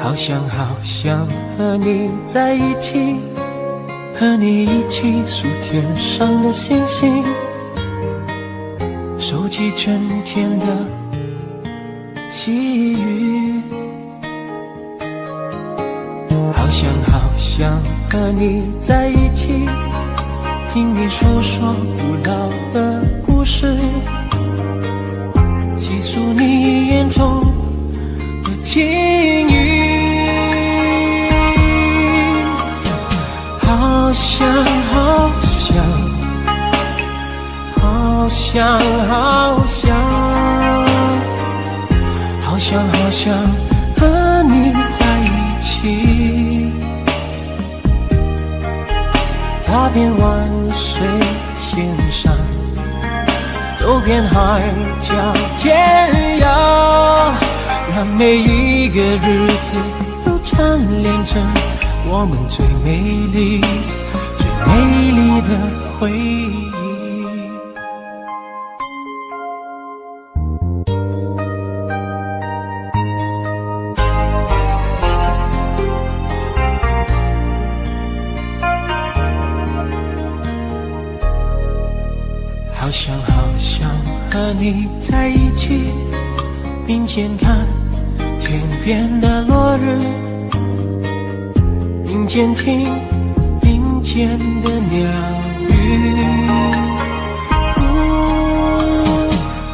好想好想和你在一起，和你一起数天上的星星，收集春天的细雨。好想好想和你在一起，听你诉说古老的故事，细数你眼中的情语。好想好想好想好想好想好想和你在一起，踏遍万水千山，走遍海角天涯，让每一个日子都串联成我们最美丽最美丽的回忆。好想好想和你在一起，并肩看天边的落日，并肩听林间的鸟语。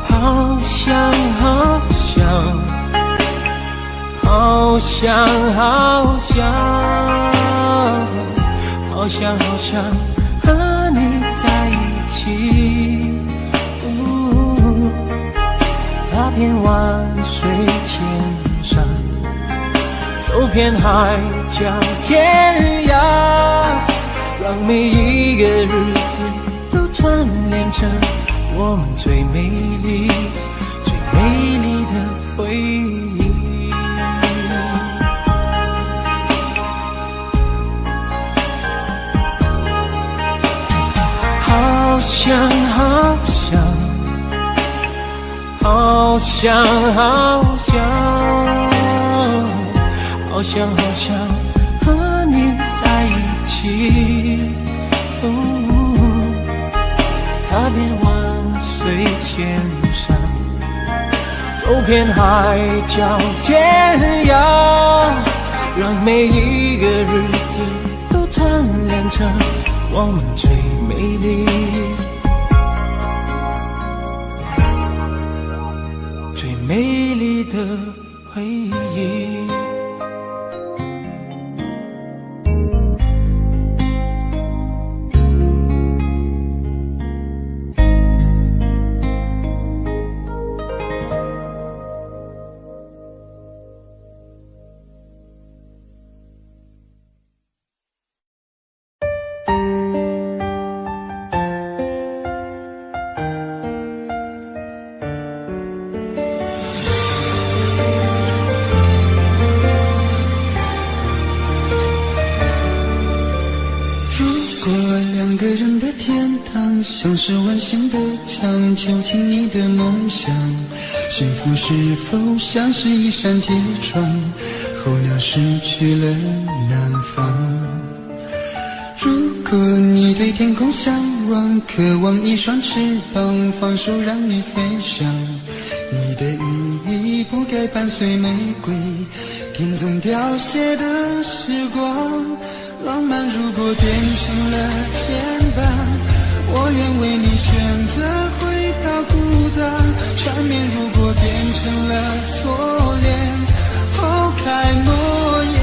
好想好想好想好想好想好想和你在一起，踏遍万水千山，走遍海角天涯，让每一个日子都串联成我们最美丽最美丽的回忆。好想好想好想好想好想好想和你在一起，踏遍万水千山，走遍海角天涯，让每一个日子都串联成我们最美丽最美丽的回忆。像是温馨的墙，囚禁你的梦想。幸福是否像是一扇铁窗，候鸟失去了南方。如果你对天空向往，渴望一双翅膀，放手让你飞翔。你的羽翼不该伴随玫瑰，天纵凋谢的时光。浪漫如果变成了牵绊，我愿为你选择回到孤单，缠绵如果变成了错恋，抛开诺言。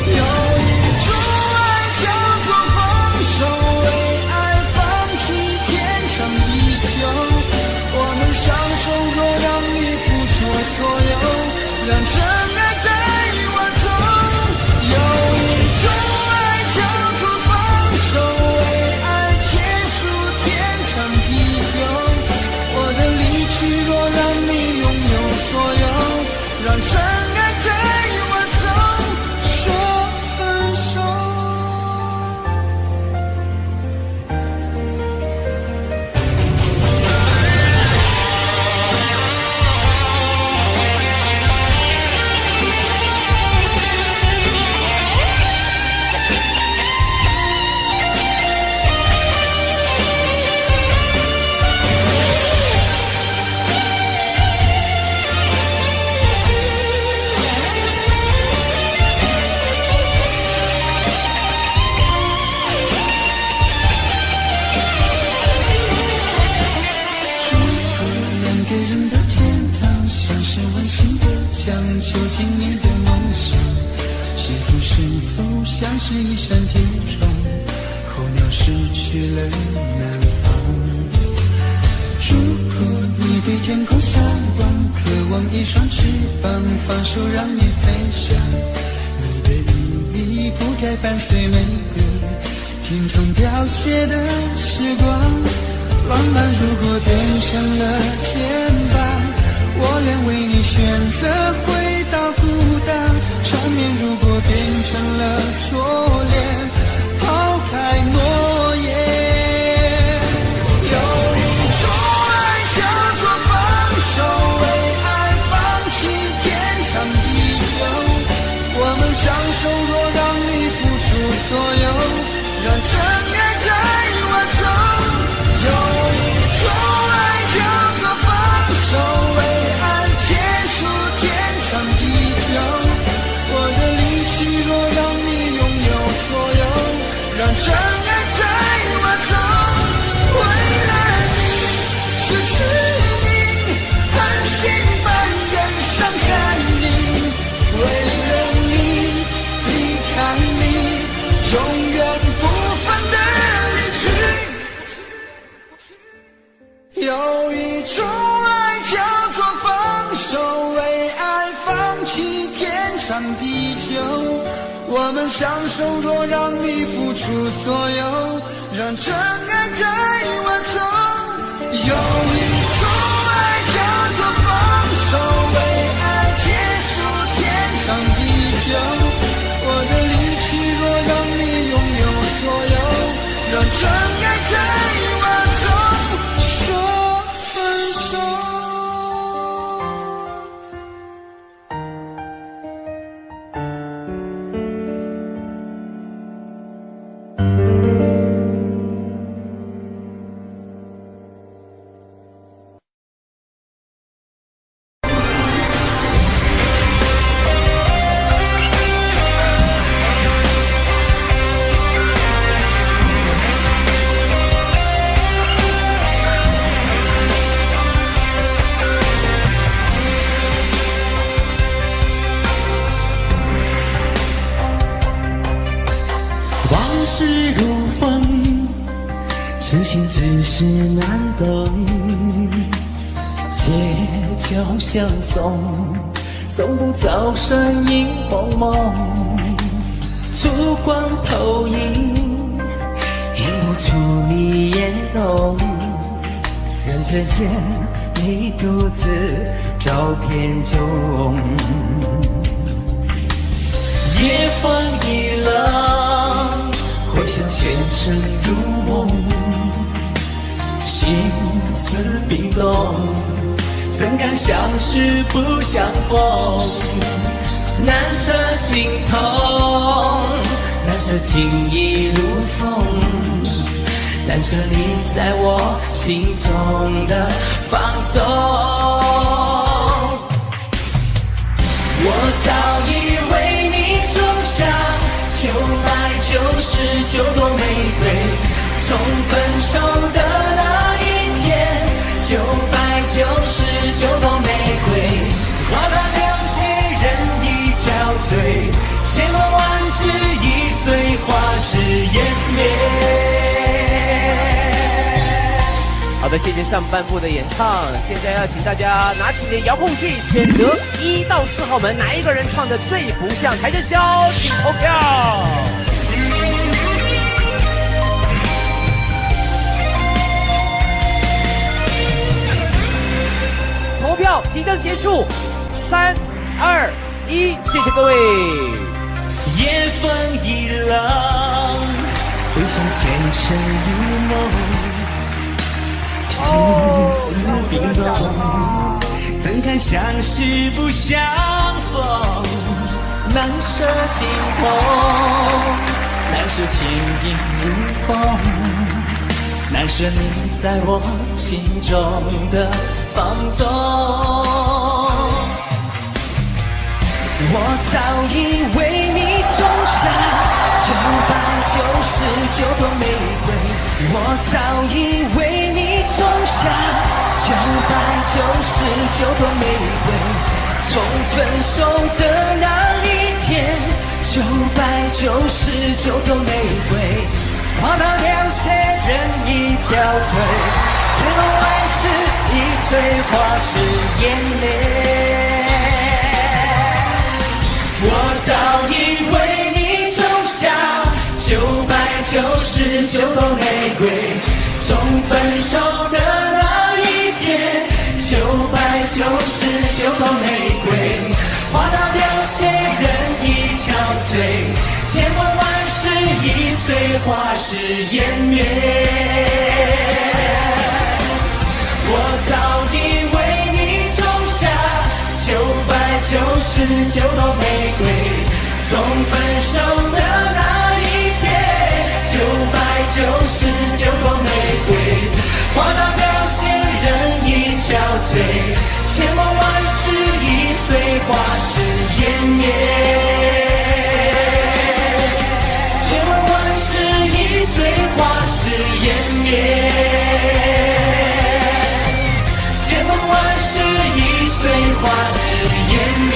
有一种爱叫做放手，为爱放弃天长地久。我们相守，若让你付出所有，让真爱带我走。有一种爱叫做放手，我的离去若让你拥有，想囚禁你的梦想，幸福是否像是一扇铁窗，候鸟失去了南方。如果你对天空向往，渴望一双翅膀，放手让你飞翔，你的羽翼不该伴随玫瑰听从凋谢的时光。浪漫如果变成了肩膀，我愿为你选择回到孤单。缠绵如果变成了锁链，抛开诺言。有一种爱叫做放手，为爱放弃天长地久。我们相守若让你付出所有，让真爱带我走。有一种爱叫做放手，为爱结束天长地久。我的离去若让你拥有所有，让真爱带我走。为了你失去你，狠心般人伤害你，为了你离开你，永远不分的离去。有一种爱叫做放手，为爱放弃天长地久。我们相守若让你付出所有，让真爱带我走。有一种爱叫做放手，为爱结束天长地久。我的离去若让你拥有所有，让真爱带我走。说分手。往事如风，痴心只是难懂。借酒相送，送不走身影蒙蒙。烛光投影，映不出你颜容。人世间，你独自照片中。夜风一冷，回想前尘如梦，心思冰冻，怎敢相识不相逢？难舍心痛，难舍情意如风，难舍你在我心中的放纵。我早已为你种下9百99朵玫瑰，从分手的那一天，999朵玫瑰，我让流血人已憔悴，千万万事已随花事湮灭。好的，谢谢上半部的演唱，现在要请大家拿起你的遥控器，选择1到4号门，哪一个人唱的最不像台正宵，请投票。投票即将结束，3、2、1，谢谢各位。夜风一冷，回想前尘如梦，心思冰冻，怎敢相识不相逢？难舍心痛，难舍情意如风，难舍你在我心中的放纵。我早已为你种下999朵玫瑰，我早已为你种下999朵玫瑰，从分手的那一天，999朵玫瑰，花到凋谢，人已憔悴，千万万事易碎，花是眼泪。我早已为你种下999朵玫瑰，从分手的那一天，999朵玫瑰，花到凋谢，人已憔悴，千万万事易碎，花事湮灭。我早已为你种下999朵玫瑰，从分手的那一天，999朵玫瑰，花到凋谢，人已憔悴，千万万事易碎，花事湮灭。千万万事易碎，花事湮灭。千万万事易碎，花事湮灭。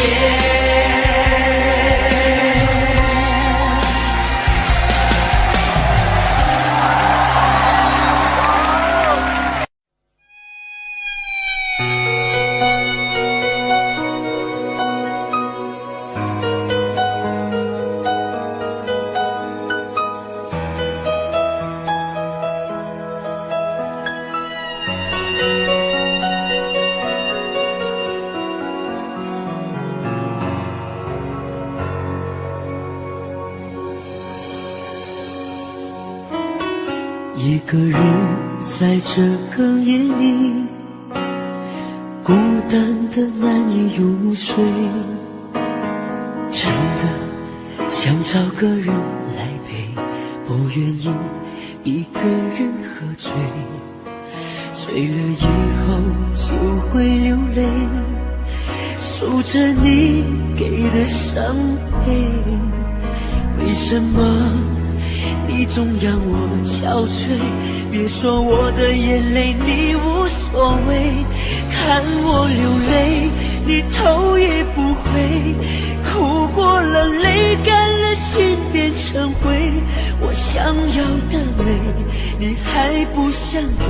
一个人在这个夜里，孤单的难以入睡，真的想找个人来陪，不愿意一个人喝醉，醉了以后就会流泪，数着你给的伤悲，为什么你总让我憔悴？别说我的眼泪你无所谓，看我流泪你头也不回，哭过了泪干了心变成灰，我想要的美你还不想给，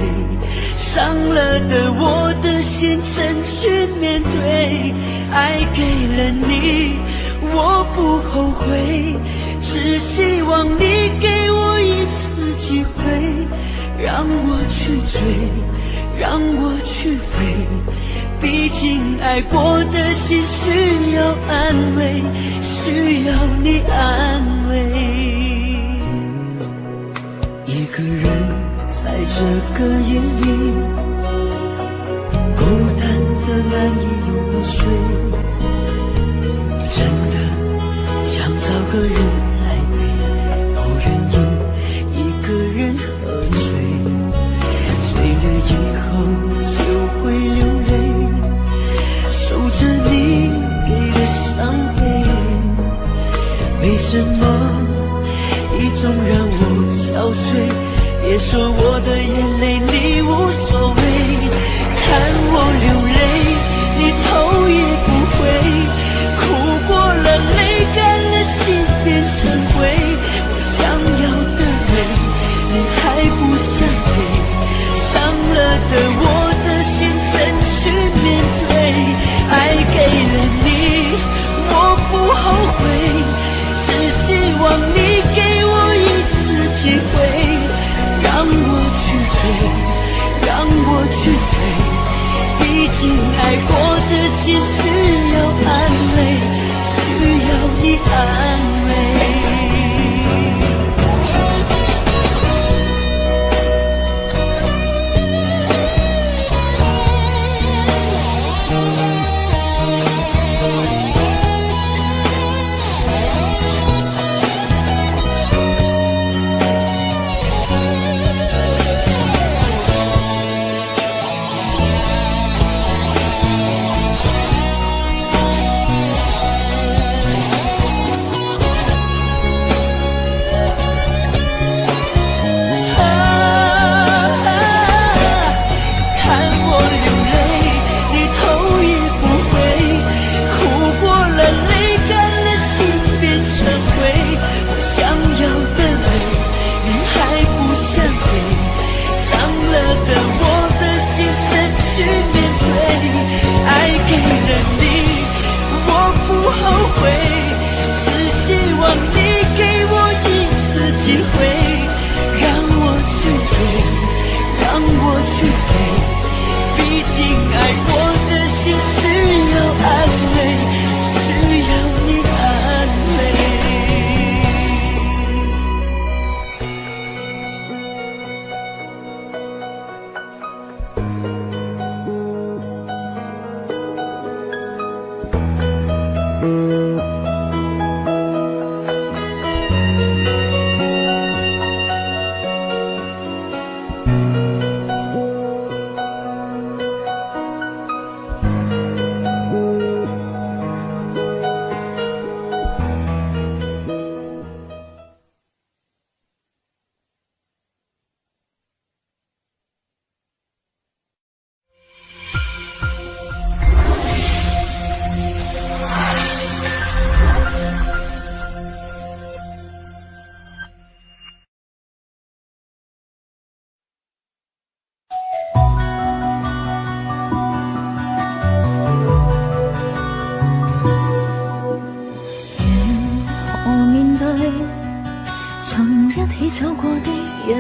伤了的我的心怎去面对？爱给了你我不后悔，只希望你给我一次机会，让我去追，让我去飞，毕竟爱过的心需要安慰，需要你安慰。一个人在这个夜里，孤单的难以入睡，真的想找个人来陪，不愿意一个人喝醉，醉了以后就会流泪，数着你给的伤悲，为什么你总让我憔悴？别说我的眼泪你无所谓，看我流泪你头也不回，哭过了泪干了心变成灰，我想要的美你还不想给，伤了的我的心怎去面对？爱给了你我不后悔，只希望你给我一次机会，让我去追，让我去追，毕竟爱过的心需要安慰，需要你安慰。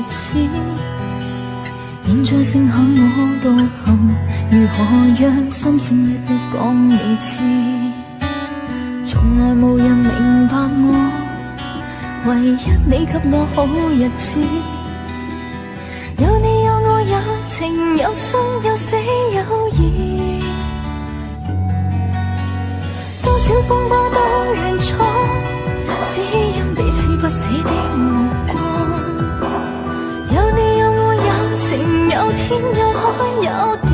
日子，現在剩下我獨行，如何讓心聲一一講你知？從來無人明白我，唯一你給我好日子。有你有我有情有生有死有義，多少風波都願闖，只因彼此不死的目光。有你有我有情有天有海有地，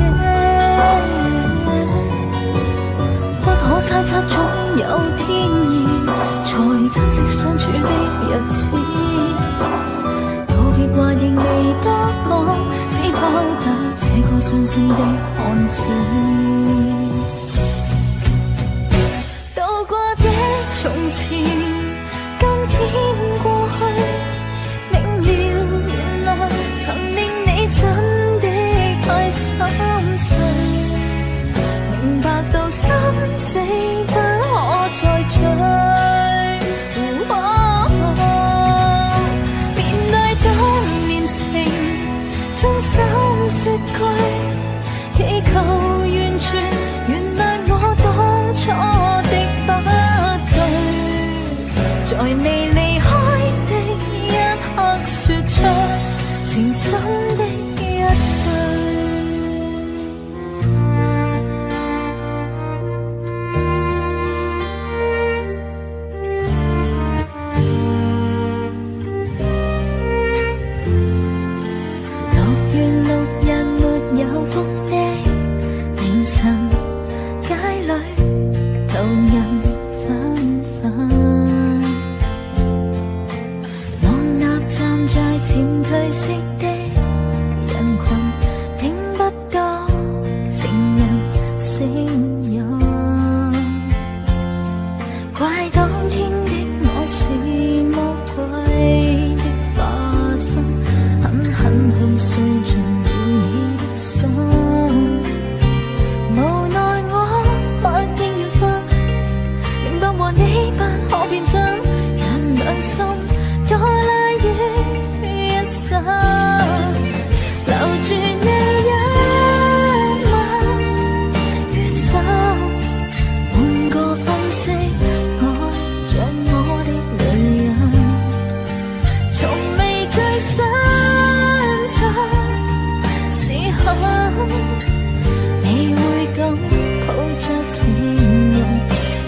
不可猜測總有天意，才珍惜相處的日子。道別話仍未多講，只拋低這個傷心的漢子。渡過的從前，今天過去，明了原來曾令你真的太心碎，明白到心死不可再追。面對當年情，真心說句，祈求完全原諒我當初的不對，在你離開的一刻說出情深的一句。6月6日沒有風的凌晨，街裏路人紛紛，望那站在漸褪色的人群，聽不到情人聲音，怪當天的我是魔鬼的化身，狠狠去碎盡了你的心。無奈我不應緣分，明白和你不可變真，人兩心多賴於一生，留住你一吻於心，換個方式愛着我的女人，從未最深沉時候，你會咁抱着情人，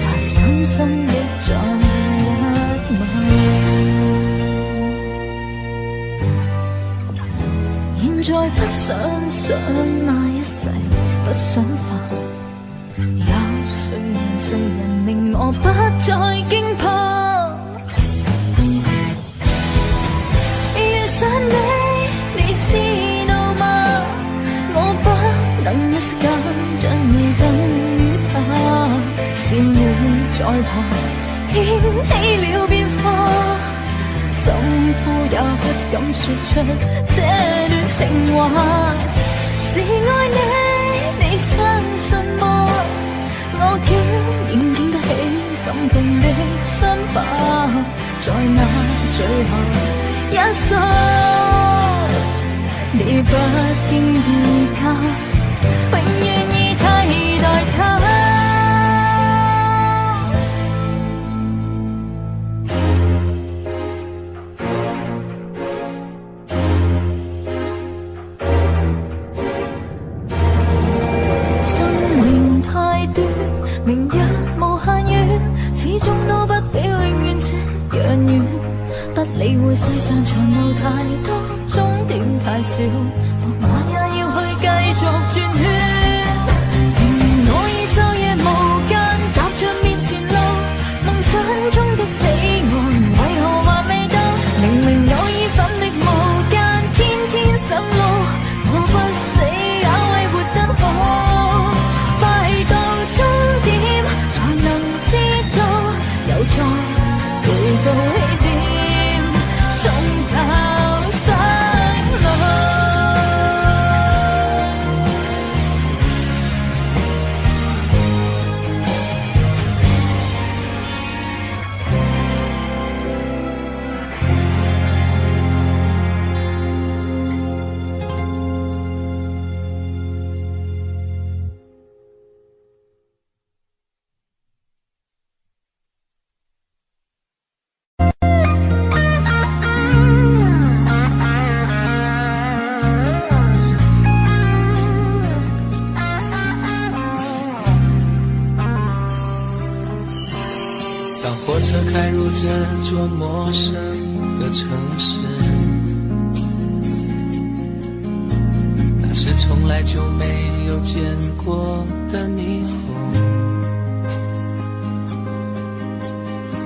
把深深的再一吻。現在不想那一世，不想煩，有誰人令我不再驚怕？遇上你知道嗎？我不能一時間將你等於他，笑你在旁掀起了變化，怎呼也不敢說出這段情話。是愛你，你相信嗎？我竟然經得起怎痛的傷疤，在那最後一剎，你不經意間，永遠已替代他。明日無限遠，始終都不比永遠這樣遠。不理會世上長路太多，終點太少，我也要去繼續轉圈。我已晝夜無間，踏着面前路，夢想中的彼岸為何還未到？明明我已奮力無間，天天上路，我不死也為活得好，快到終點才能知道，又再回到起點，從頭上路。火车开入这座陌生的城市，那是从来就没有见过的霓虹。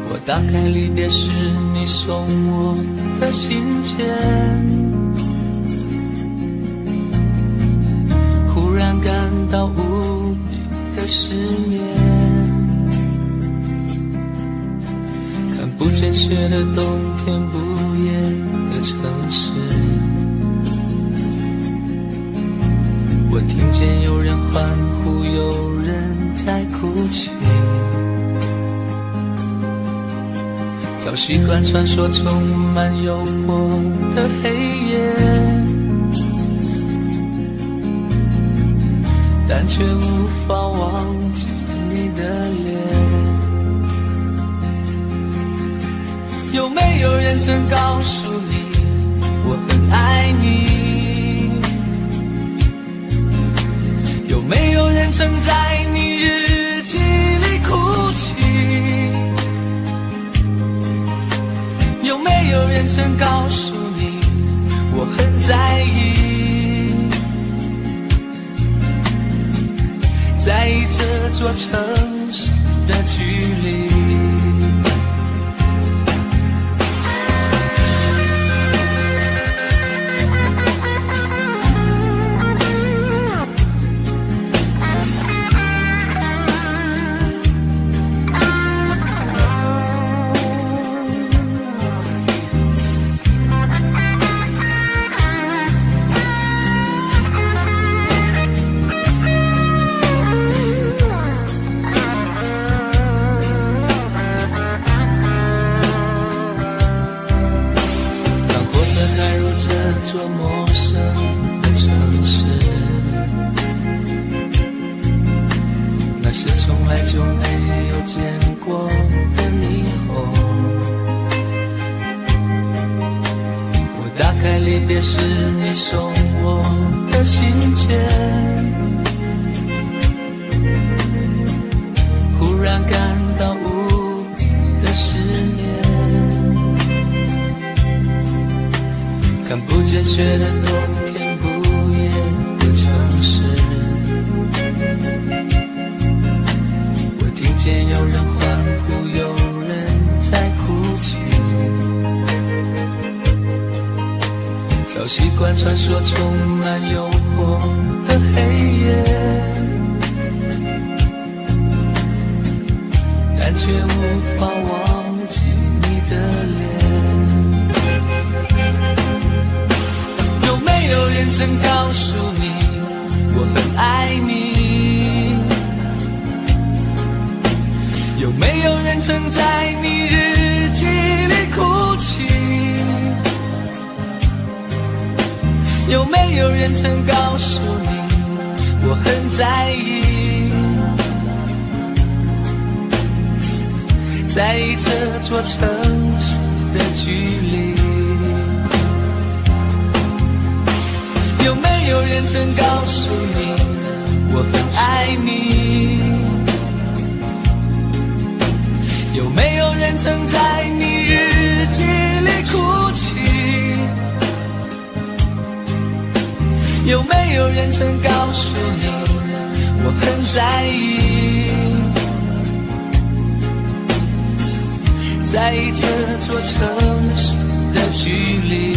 我打开离别时你送我的信件，忽然感到无比的失眠。看不见雪的冬天，不夜的城市，我听见有人欢呼，有人在哭泣。早习惯传说充满诱惑的黑夜，但却无法忘记你的脸。有没有人曾告诉你我很爱你？有没有人曾在你日记里哭泣？有没有人曾告诉你我很在意？在意这座城市的距离。这座陌生的城市，那是从来就没有见过的霓虹。我打开离别时你送我的信件，忽然感到无比的失眠。看不见雪的冬天，不夜的城市，我听见有人欢呼，有人在哭泣。早习惯传说充满诱惑的黑夜，但却无法忘记你的脸。有没有人曾告诉你我很爱你？有没有人曾在你日记里哭泣？有没有人曾告诉你我很在意？在意这座城市的距离。有没有人曾告诉你我很爱你？有没有人曾在你日记里哭泣？有没有人曾告诉你我很在意？在意这座城市的距离。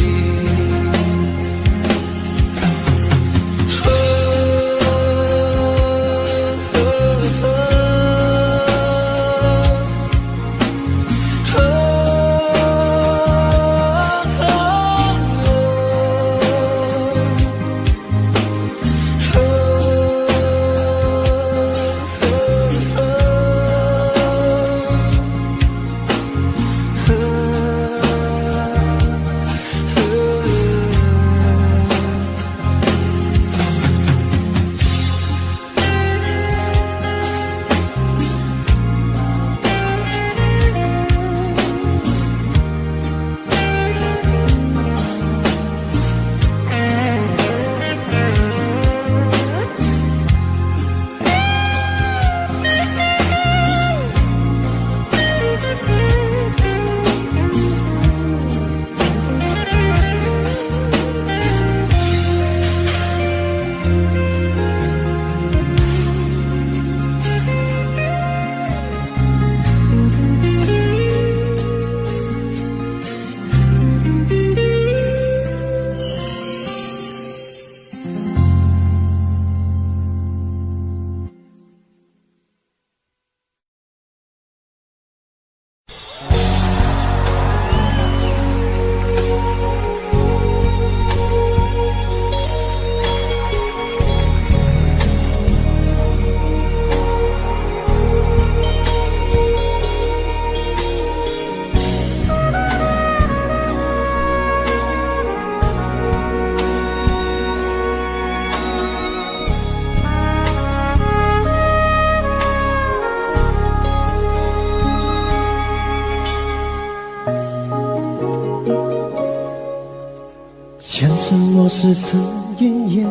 咫尺云烟，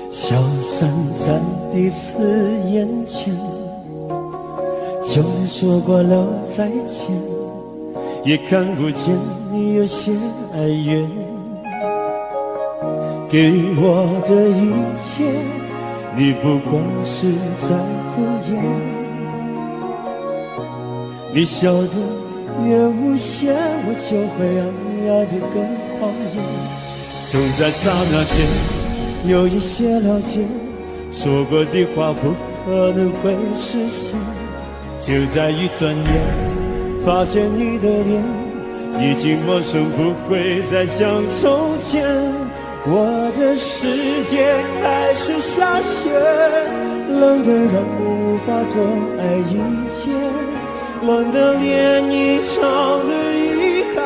消散在彼此眼前。就连说过了再见，也看不见你有些哀怨。给我的一切，你不过是在敷衍。你笑得越无邪，我就会爱得更狂野。总在刹那间有一些了解，说过的话不可能会实现。就在一转眼，发现你的脸已经陌生，不会再像从前。我的世界开始下雪，冷得让我无法多爱一天，冷得连一场的遗憾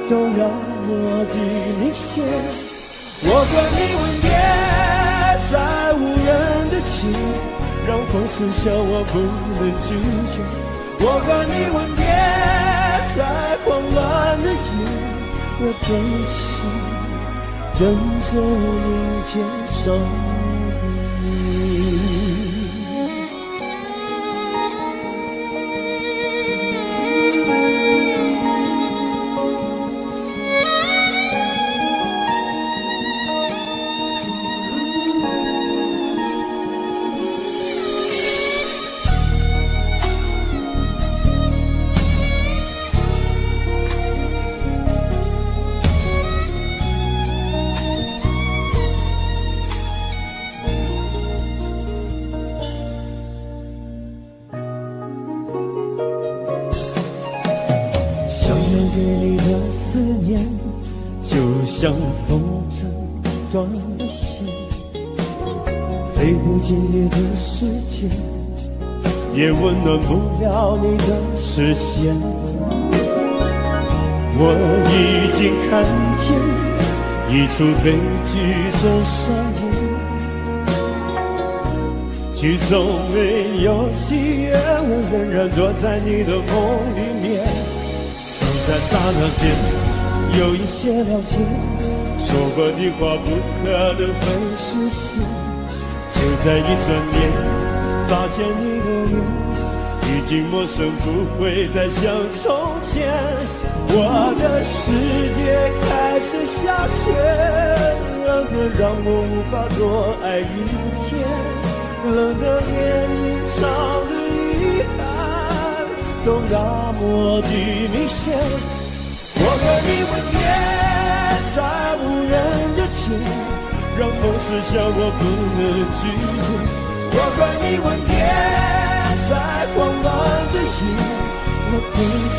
都要落地明显。我和你吻别在无人的街，让风痴笑我不能拒绝。我和你吻别在慌乱的夜，我等起等着迎接上你。对你的思念，就像风筝断了线，飞不进你的世界，也温暖不了你的视线。我已经看见一出悲剧正上演，剧中没有喜悦，我仍然躲在你的梦里面。在刹那间有一些了解，说过的话不可能会实现。就在一转眼，发现你的脸已经陌生，不会再像从前。我的世界开始下雪，冷得让我无法多爱一天，冷得连一场的遗憾都那么的明显。我和你吻别在无人的街，让风痴笑我不能拒绝。我和你吻别在慌乱的夜，我的心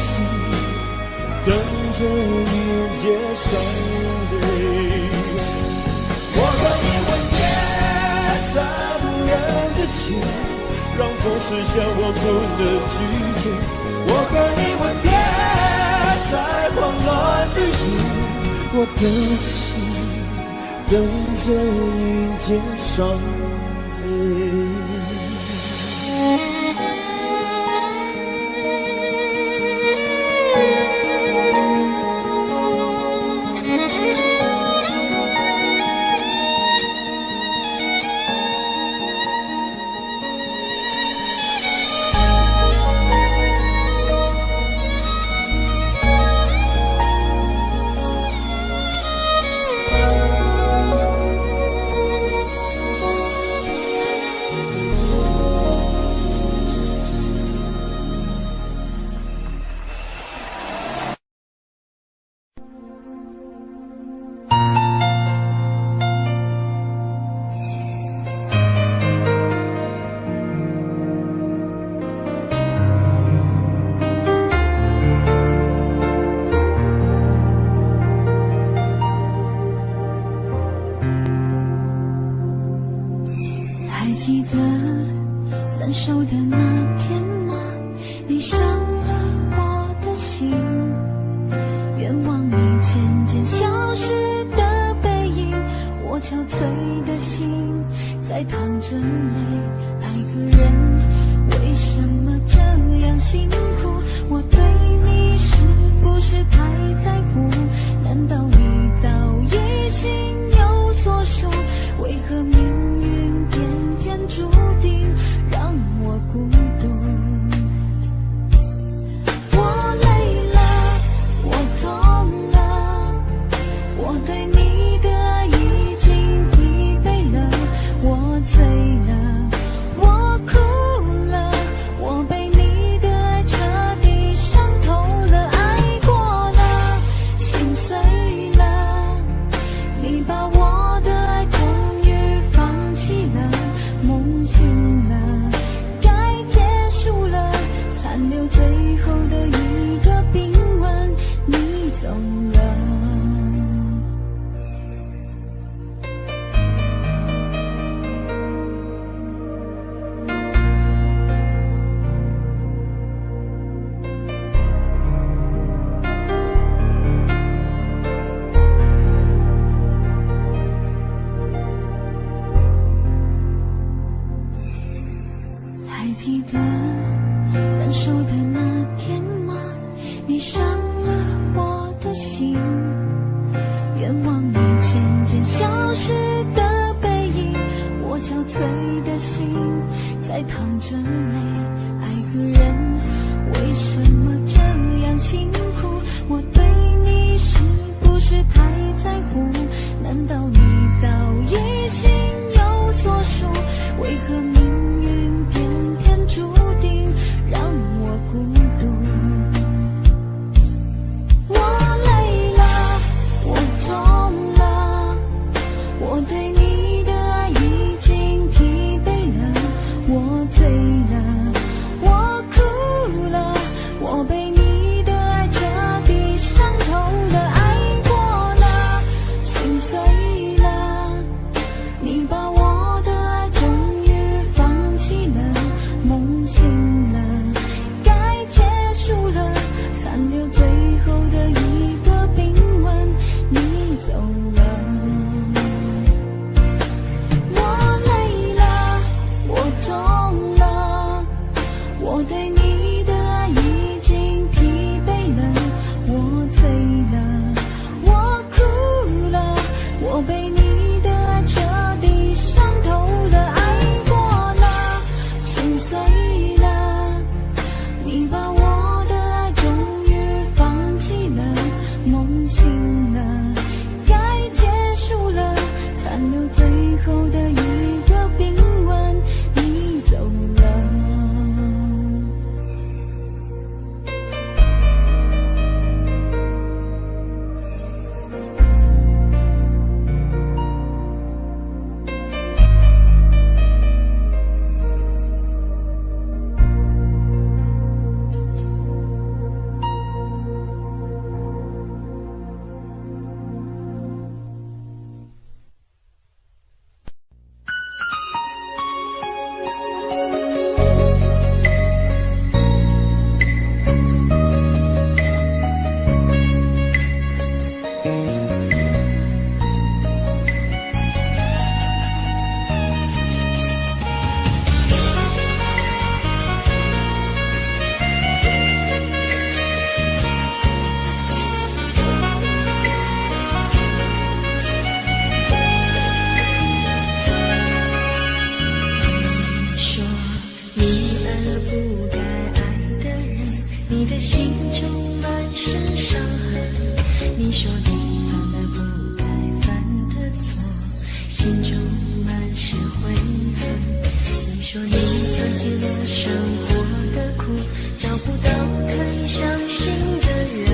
等着迎接上你。我和你吻别在无人的街，让风痴笑我不能拒绝。我和你吻别在慌乱的夜，我的心等着迎接上你。记得分手的那天吗？你伤了我的心，愿望你渐渐消失的背影，我憔悴的心在淌着泪。爱个人为什么这样辛苦？我对你是不是太在乎？难道你早已心残留最后的一个冰吻，你走了。还记得分手的那天吗？你伤了我的心，愿望你渐渐消失的背影，我憔悴的心在淌着泪。爱个人为什么这样辛苦？我对你是不是太在乎？难道你早已心有所属？为何命运偏偏注定让我孤独？我累了，我痛了，我对你的爱已经疲惫了，我醉了，我哭了，我被你的爱彻底伤透了，爱过了，心碎了，你把我的爱终于放弃了，梦醒了，该结束了，残留最后的一个冰吻，你走了。我累了，我痛了，我对你的爱已经疲惫了，我醉了，我哭了，我被你的爱彻底伤透了，爱过了，心碎了，你把我的爱终于放弃了，梦醒了，该结束了，残留最后的一个冰吻，你走了。说你爱了不该爱的人，你的心中满是伤痕。你说你犯了不该犯的错，心中满是悔恨。你说你尝尽了生活的苦，找不到可以相信的人。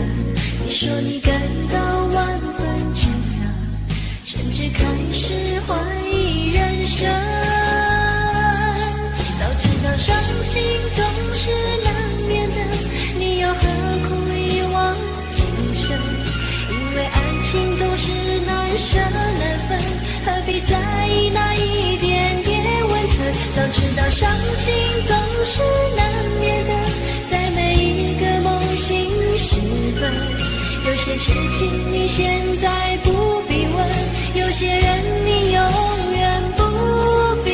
你说你感到万分沮丧，甚至开始怀疑人生。伤心总是难免的，你又何苦一往情深？因为爱情总是难舍难分，何必在意那一点点温存？早知道伤心总是难免的，在每一个梦醒时分，有些事情你现在不必问，有些人你永远不必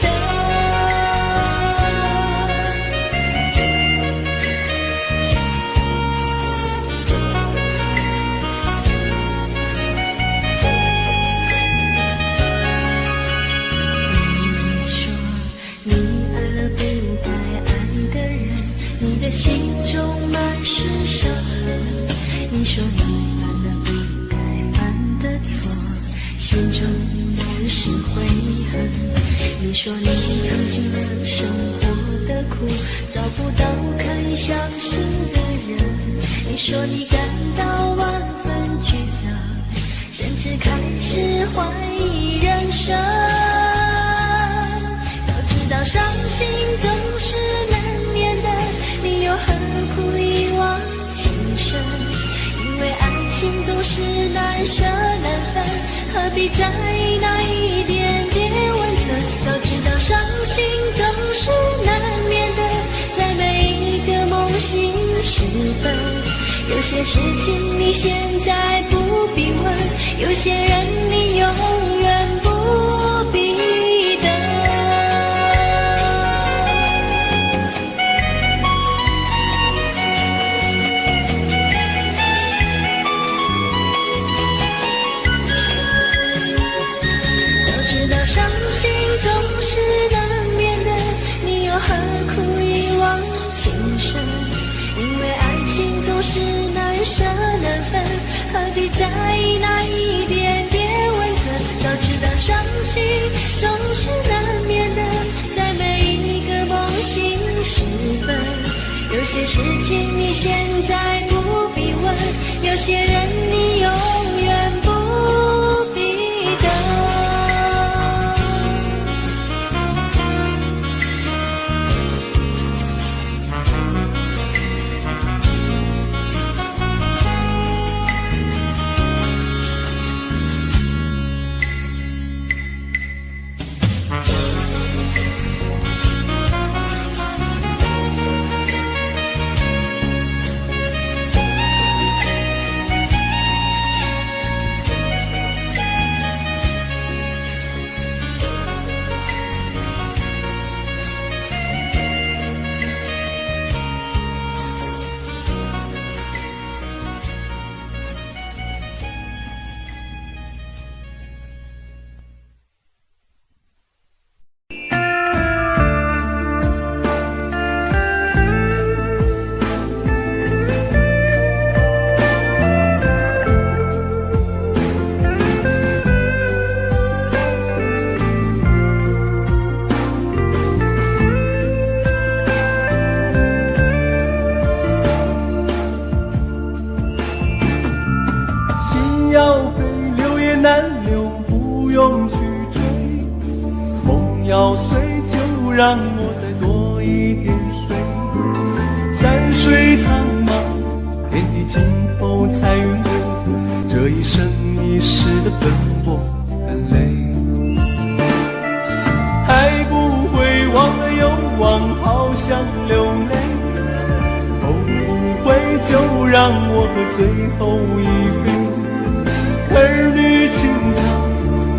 等。心中满是伤痕，你说你犯了不该犯的错，心中满是悔恨。你说你尝尽了生活的苦，找不到可以相信的人。你说你感到万分沮丧，甚至开始怀疑人生。早知道伤心总是难免的，你苦一往情深？因为爱情总是难舍难分，何必在意那一点点温存？早知道伤心总是难免的，在每一个梦醒时分。有些事情你现在不必问，有些人你永远不必等。早知道伤心总是难免的，你又何苦一往情深？因为爱情总是难舍难分，何必在意那一点点温存？早知道伤心总是难免的，在每一个梦醒时分。有些事情你现在不必问，有些人你永远不必等。要睡就让我再多一点睡，山水苍茫，天地尽头才云归。这一生一世的奔波很累，还不会忘了又忘，好想流泪。会不会就让我喝最后一杯？儿女情长，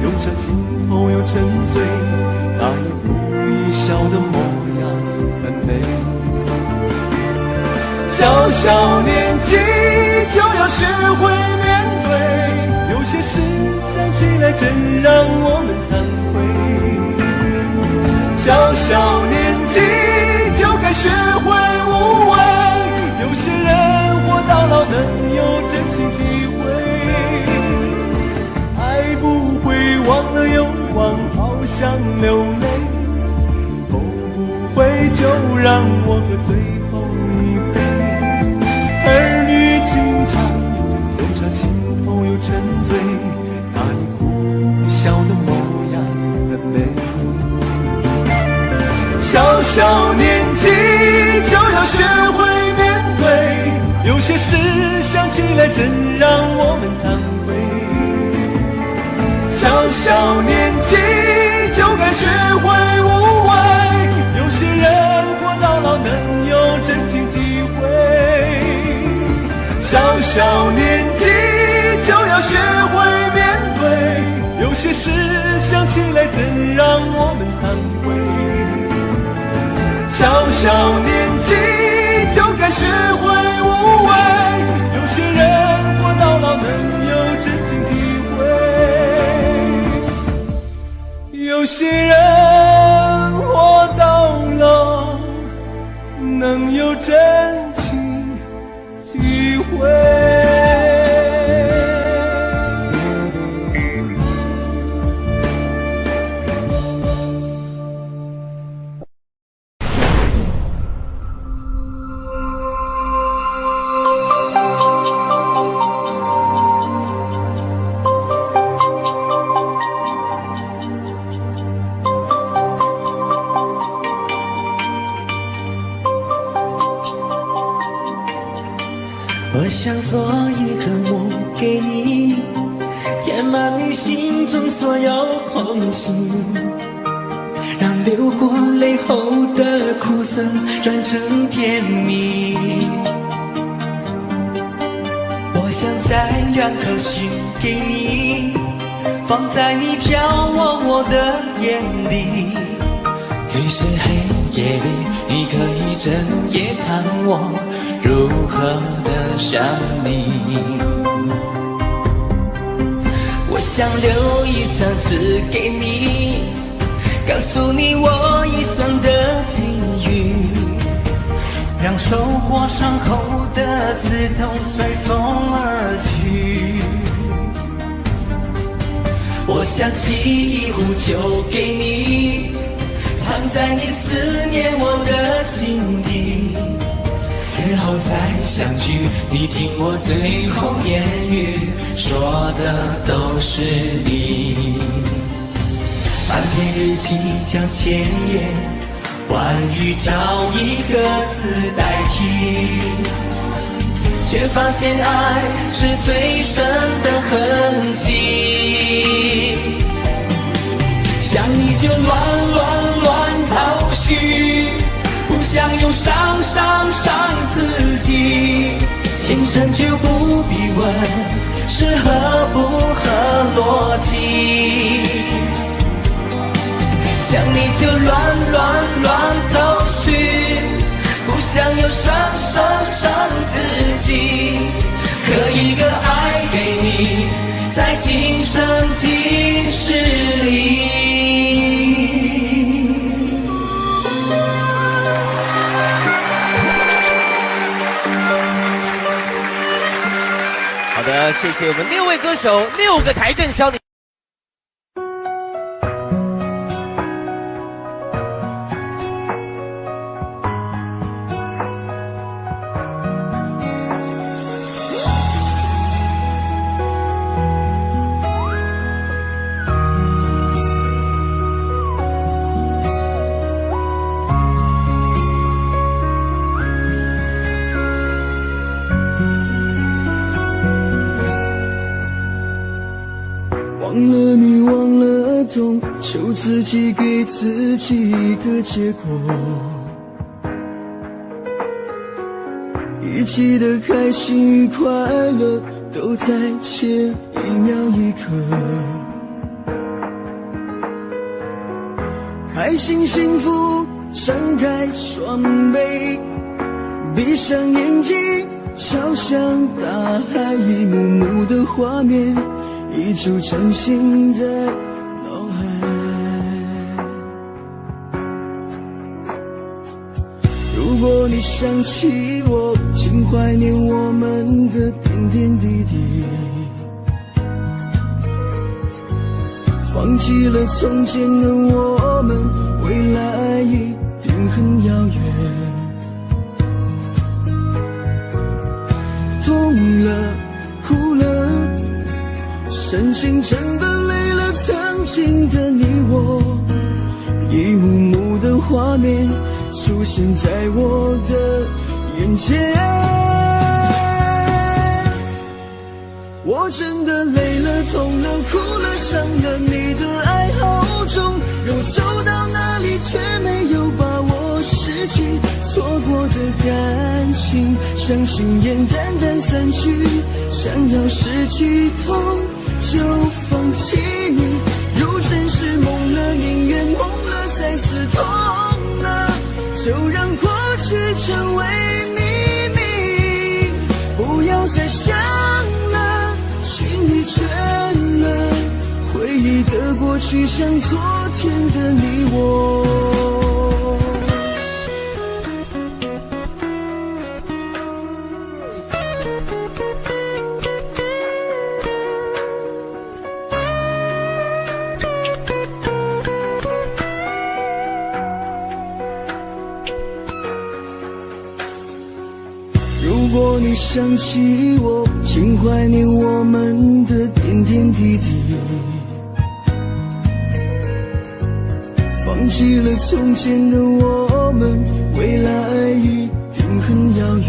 忧伤心头又沉醉。那一哭一笑的模样很美，小小年纪就要学会面对，有些事想起来真让我们惭愧。小小年纪就该学会无畏，有些人活到老能有真情机会，爱不会忘了又忘，好想流泪，会不会就让我喝最后一杯？儿女情长，忧伤心头又沉醉，那一哭一笑的模样很美。小小年纪就要学会面对，有些事想起来真让我们惭愧。小小年纪就该学会无畏，有些人活到老能有真情机会。小小年纪就要学会面对，有些事想起来真让我们惭愧。小小年纪就该学会无畏，有些人活到老能有真情机会，有些人活到老能有真情机会。我想做一个梦给你，填满你心中所有空隙，让流过泪后的苦涩转成甜蜜。我想摘2颗心给你，放在你眺望我的眼里，于是黑夜里你可以整夜看我如何的想你。我想留一张纸给你，告诉你我一生的际遇，让受过伤后的刺痛随风而去。我想沏一壶酒给你，藏在你思念我的心底，日后再相聚，你听我最后言语，说的都是你。翻篇日记将千言万语找一个字代替，却发现爱是最深的痕迹。想你就乱头绪，不想又伤自己，情深就不必问是合不合逻辑。想你就乱头绪，不想又伤自己，刻一个爱给你，在今生今世里。好的，谢谢我们6位歌手，6个台正宵的。忘了你，忘了痛，求自己给自己一个结果。一起的开心与快乐，都在前一秒一刻。开心幸福，张开双臂，闭上眼睛，朝向大海，一幕幕的画面一出成型的脑海。如果你想起我，请怀念我们的点点滴滴，放弃了从前的我们，未来一定很遥远。痛了，哭了，身心真的累了，曾经的你我，一幕幕的画面出现在我的眼前。我真的累了，痛了，哭了，伤了，你的爱好重，又走到哪里却没有把握拾起错过的感情，像云烟淡淡散去，想要失去痛就放弃你，如真是梦了，宁愿梦了再次痛了，就让过去成为秘密，不要再想了，心已倦了，回忆的过去像昨天的你我。如果你想起我，请怀念我们的点点滴滴，放弃了从前的我们，未来一定很遥远。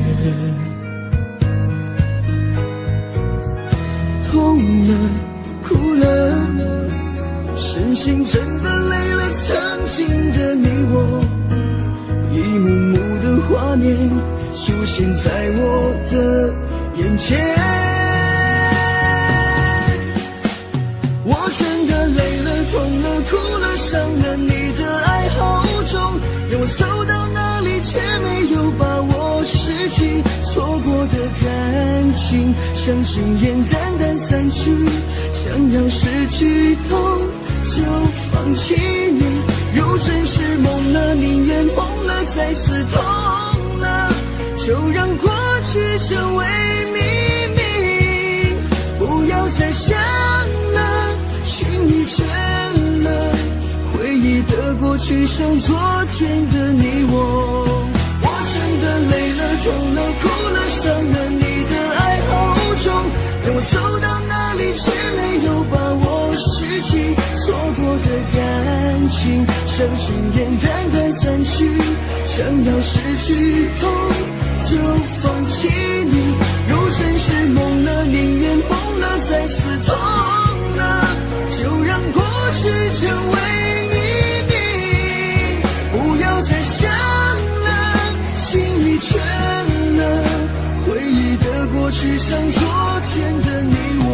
经的你我，一幕幕的画面出现在我的眼前。我真的累了，痛了，哭了，伤了，你的爱好重，让我走到哪里却没有把握失去，错过的感情像尘烟淡淡散去，想要失去痛就放弃你，如真是梦了，宁愿梦了，再次痛了，就让过去成为秘密，不要再想了，心已倦了，回忆的过去像昨天的你我。我真的累了，痛了，哭了，伤了，你的爱好重，让我走到哪里却没有把握失去，错过的感情像尘烟淡淡散去，想要失去痛就放弃你，如真是梦了，宁愿梦了，再次痛了，就让过去成为秘密，不要再想了，心已倦了，回忆的过去像昨天的你我。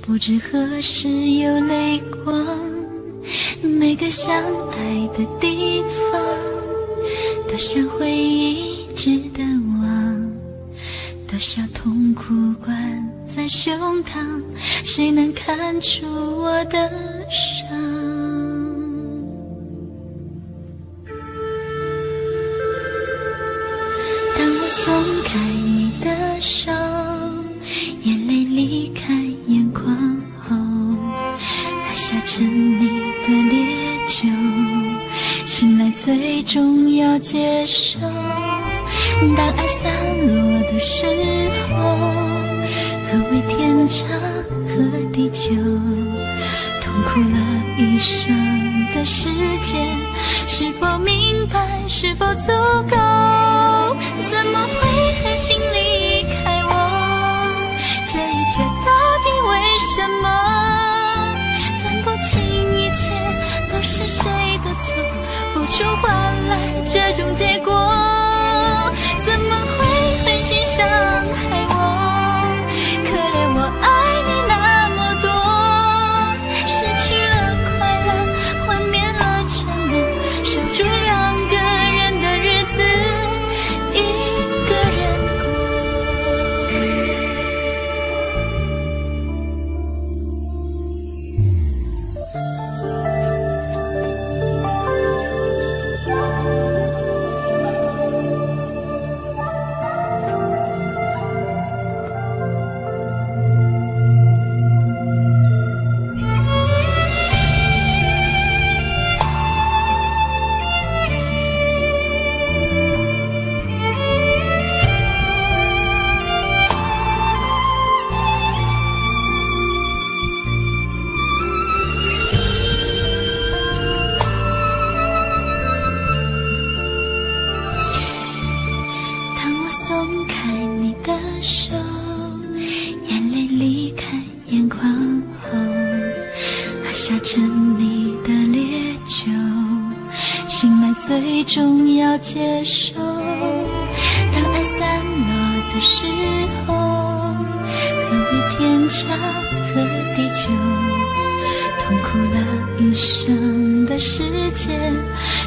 不知何时有泪光，每个相爱的地方都像回忆值得忘，多少痛苦关在胸膛，谁能看出我的伤？当我松开你的手，眼泪离开眼眶后，喝下沉溺的烈酒，醒来最终要接受。当爱散落的时候，何谓天长和地久？痛苦了一生的时间，是否明白，是否足够？怎么会狠心离开我？这一切到底为什么？分不清一切都是谁的错，付出换来这种结果，怎么会狠心伤害我？可怜我爱你那么多，失去了快乐，幻灭了沉默，守住两个人的日子，一个人过。手，眼泪离开眼眶后，喝下沉迷的烈酒，醒来最终要接受，当爱散落的时候，何为天长和地久，痛苦了一生的时间，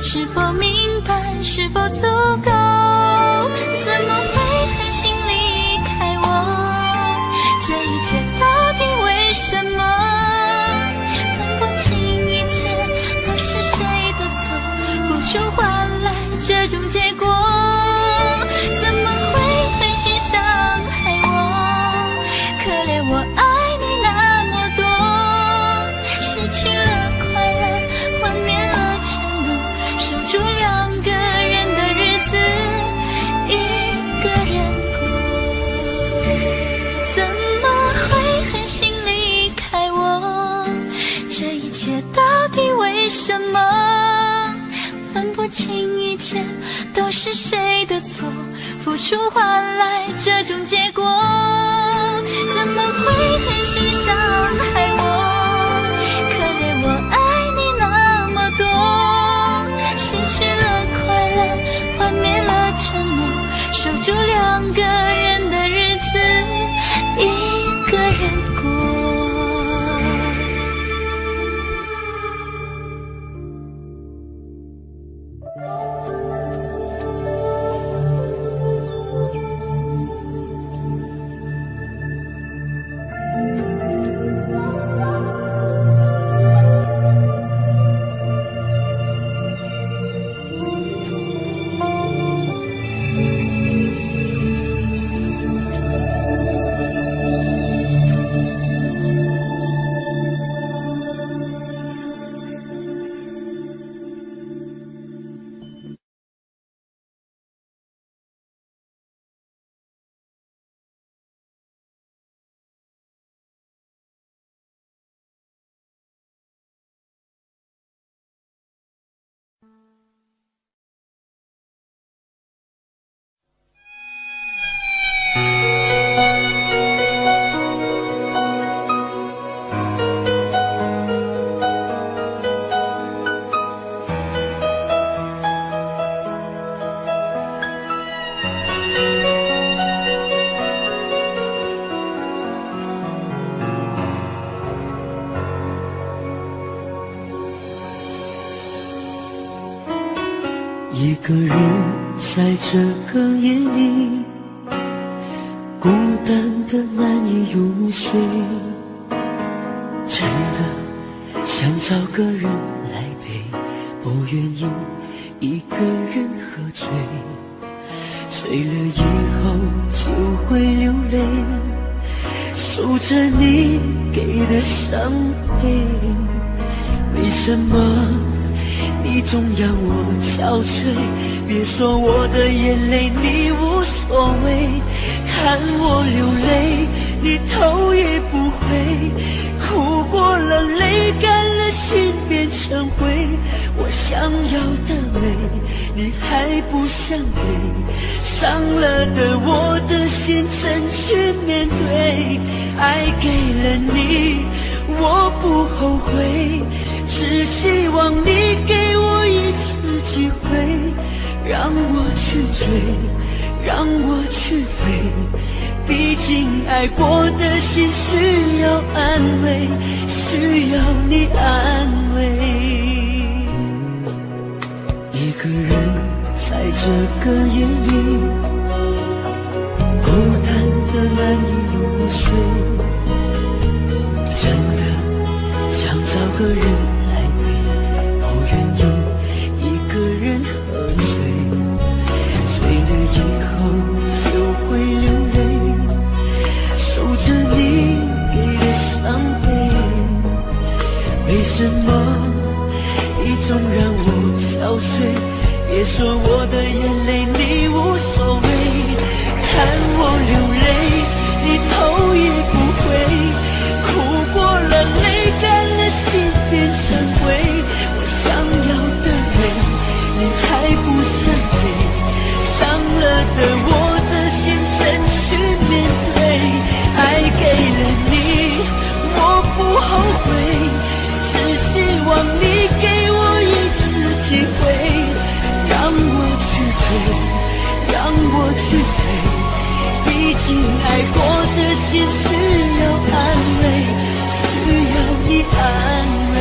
是否明白，是否足够？怎么会狠心离开我？这一切到底为什么？分不清一切都是谁的错，付出换来这种结果。怎么会狠心伤害我？可怜我爱你那么多，失去了快乐，幻灭了承诺，守住两个人的日子，一个人过。怎么会狠心离开我？这一切到底为什么？分不清一切都是谁的错，付出换来这种结果。怎么会狠心伤害我？可怜我爱你那么多，失去了快乐，幻灭了承诺，守住两个人的日子，一个人过。一个人在这个夜里，孤单的难以入睡，真的想找个人来陪，不愿意一个人喝醉，醉了以后就会流泪，数着你给的伤悲，为什么你总让我憔悴？别说我的眼泪你无所谓，看我流泪你头也不回，哭过了泪干了心变成灰，我想要的美你还不想给，伤了的我的心怎去面对？爱给了你我不后悔，只希望你给我一次机会，让我去追，让我去飞，毕竟爱过的心需要安慰，需要你安慰。一个人在这个夜里，孤单的难以入睡，真的想找个人来陪，不愿意一个人喝醉，醉了以后就会流泪，数着你给的伤悲，为什么你总让我憔悴？别说我的眼泪你无所谓，看我流泪你头也不回，哭过了泪干了心变成灰，我想要的美你还不想给，伤了的我的心怎去面去飞，毕竟爱我的心需要安慰，需要你安慰。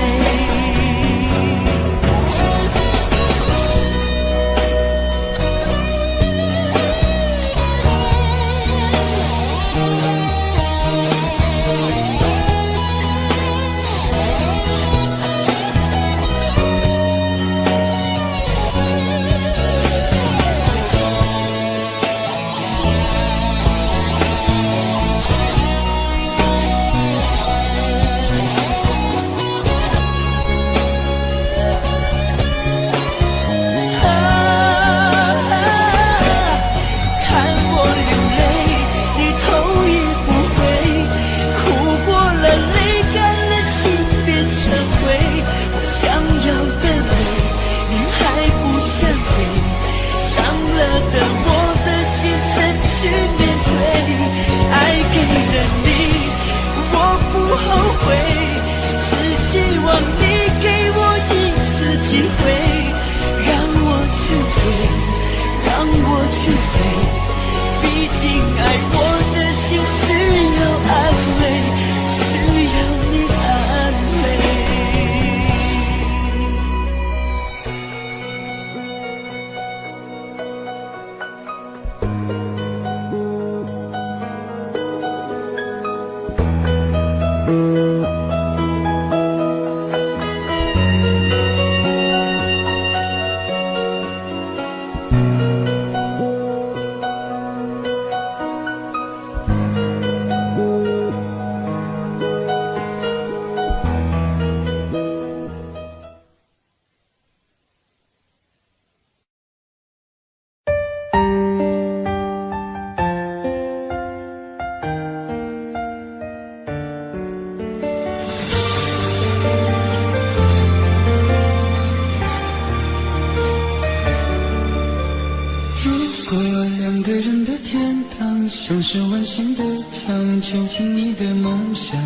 像是温馨的墙，囚禁你的梦想。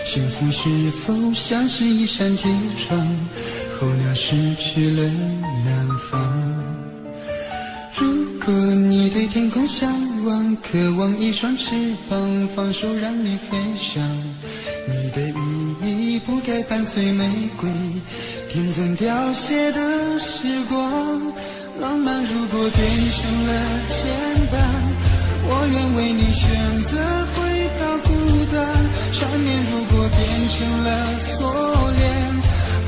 幸福是否像是一扇铁窗，候鸟失去了南方。如果你对天空向往，渴望一双翅膀，放手让你飞翔。你的羽翼不该伴随玫瑰，天中凋谢的时光。浪漫如果变成了牵绊，我愿为你选择回到孤单。缠绵如果变成了锁链，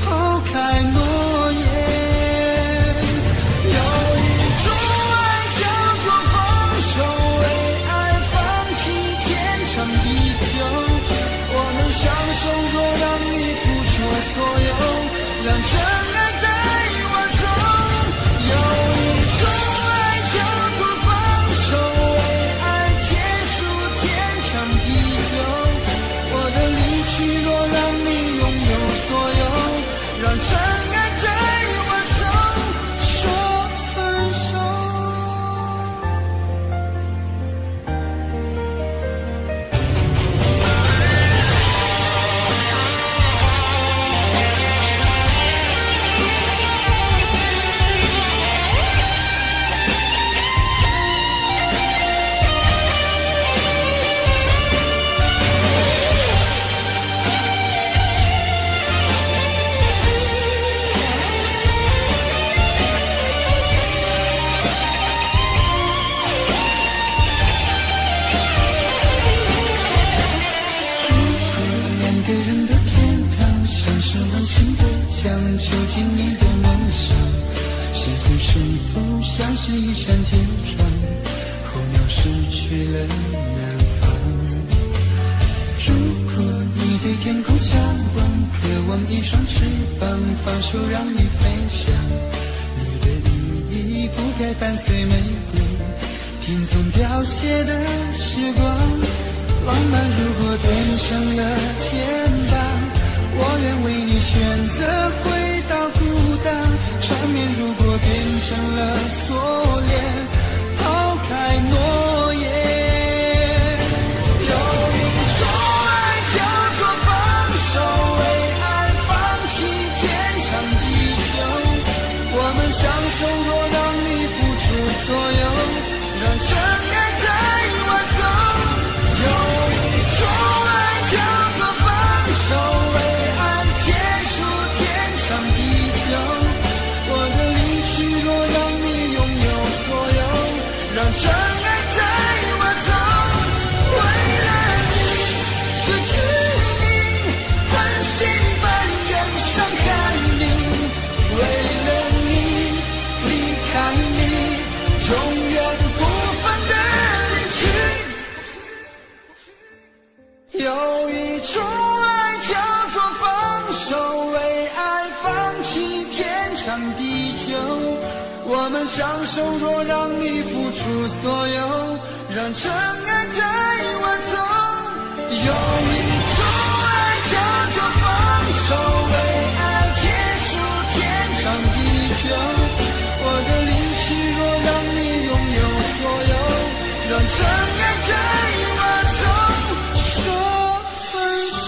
抛开诺言。有一种爱叫做放手，为爱放弃天长地久。我们相守若让你付出所有，让真爱带我走。有一种爱叫做放手，为爱结束天长地久。我的离去若让你拥有所有，让真爱带我走，说分手。囚禁你的梦想，幸福是否像是一扇铁窗，候鸟失去了南方。如果你对天空向往，渴望一双翅膀，放手让你飞翔。你的羽翼不该伴随玫瑰，天中凋谢的时光。浪漫如果变成了牵绊，我愿为你选择回到孤单。缠绵如果变成了锁链，抛开诺言。有一种爱叫做放手，为爱放弃天长地久。我们相守若让你付出所有，让让真爱带我走。为了你失去你，半信半疑伤害你，为了你离开你，永远不分的离去。有一种爱叫做放手，为爱放弃天长地久。我们相守，若让你付出所有，让真爱带我走。有一种爱叫做放手，为爱结束天长地久。我的离去，若让你拥有所有，让真爱带我走。说分手。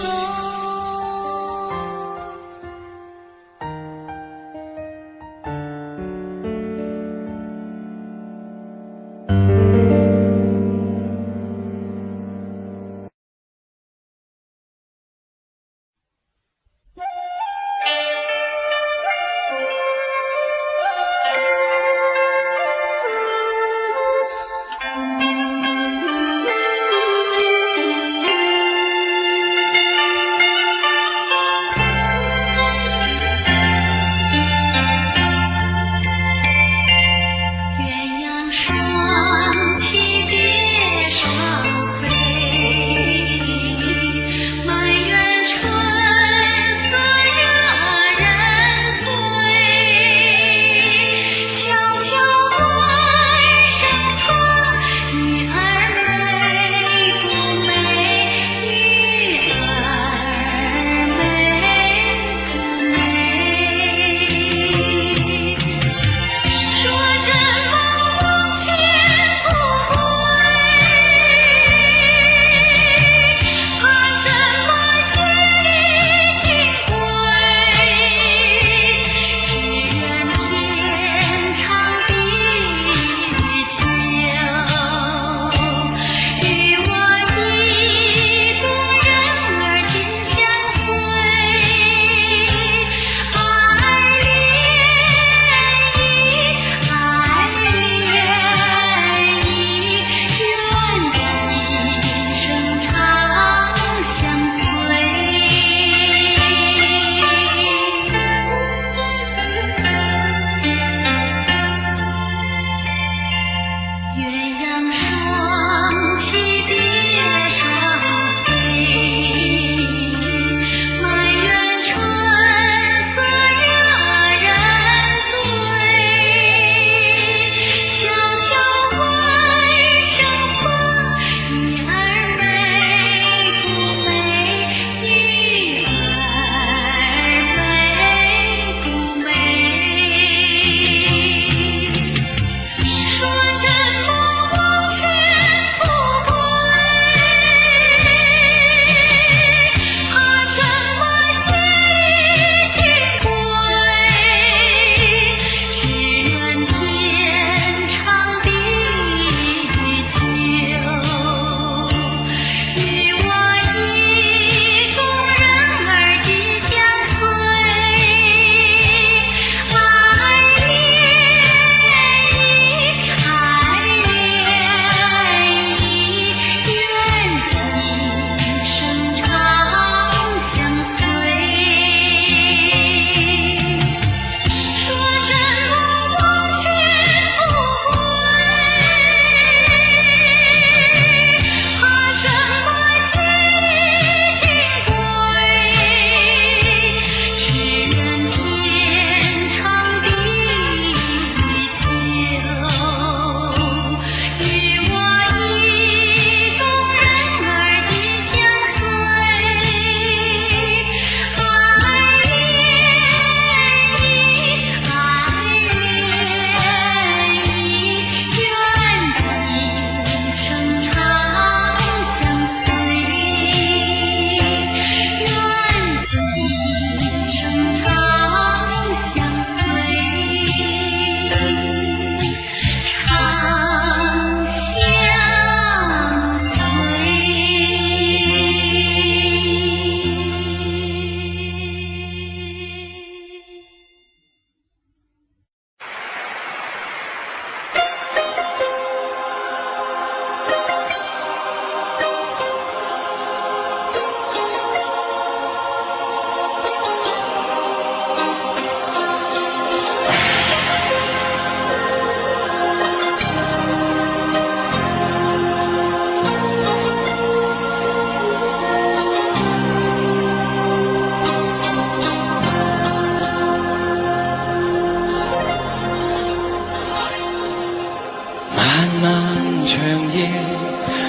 夜，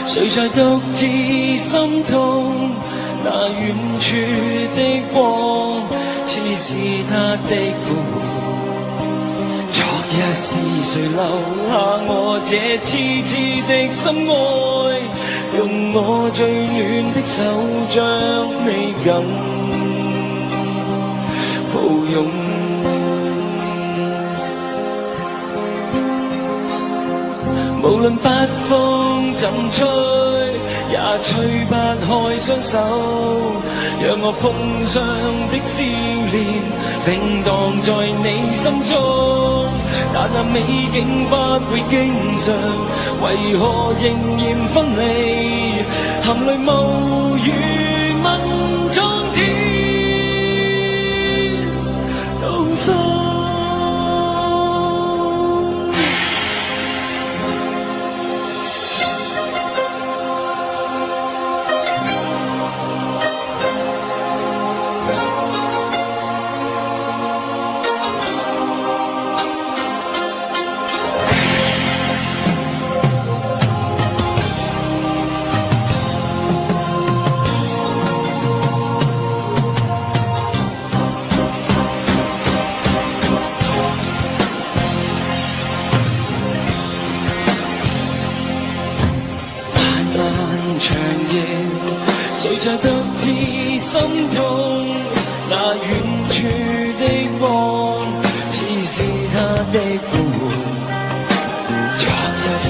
谁在独自心痛？那远處的光，似是他的呼喚。昨日是誰留下我這痴痴的心愛？用我最暖的手將你緊抱擁。無論北風怎吹，也吹不開雙手，讓我風霜的笑臉平蕩在你心中。但那美景不會經常，為何仍然分離？含淚無語問蒼天道心。誰在獨自心痛？那遠處的光，似是他的呼喚。昨日是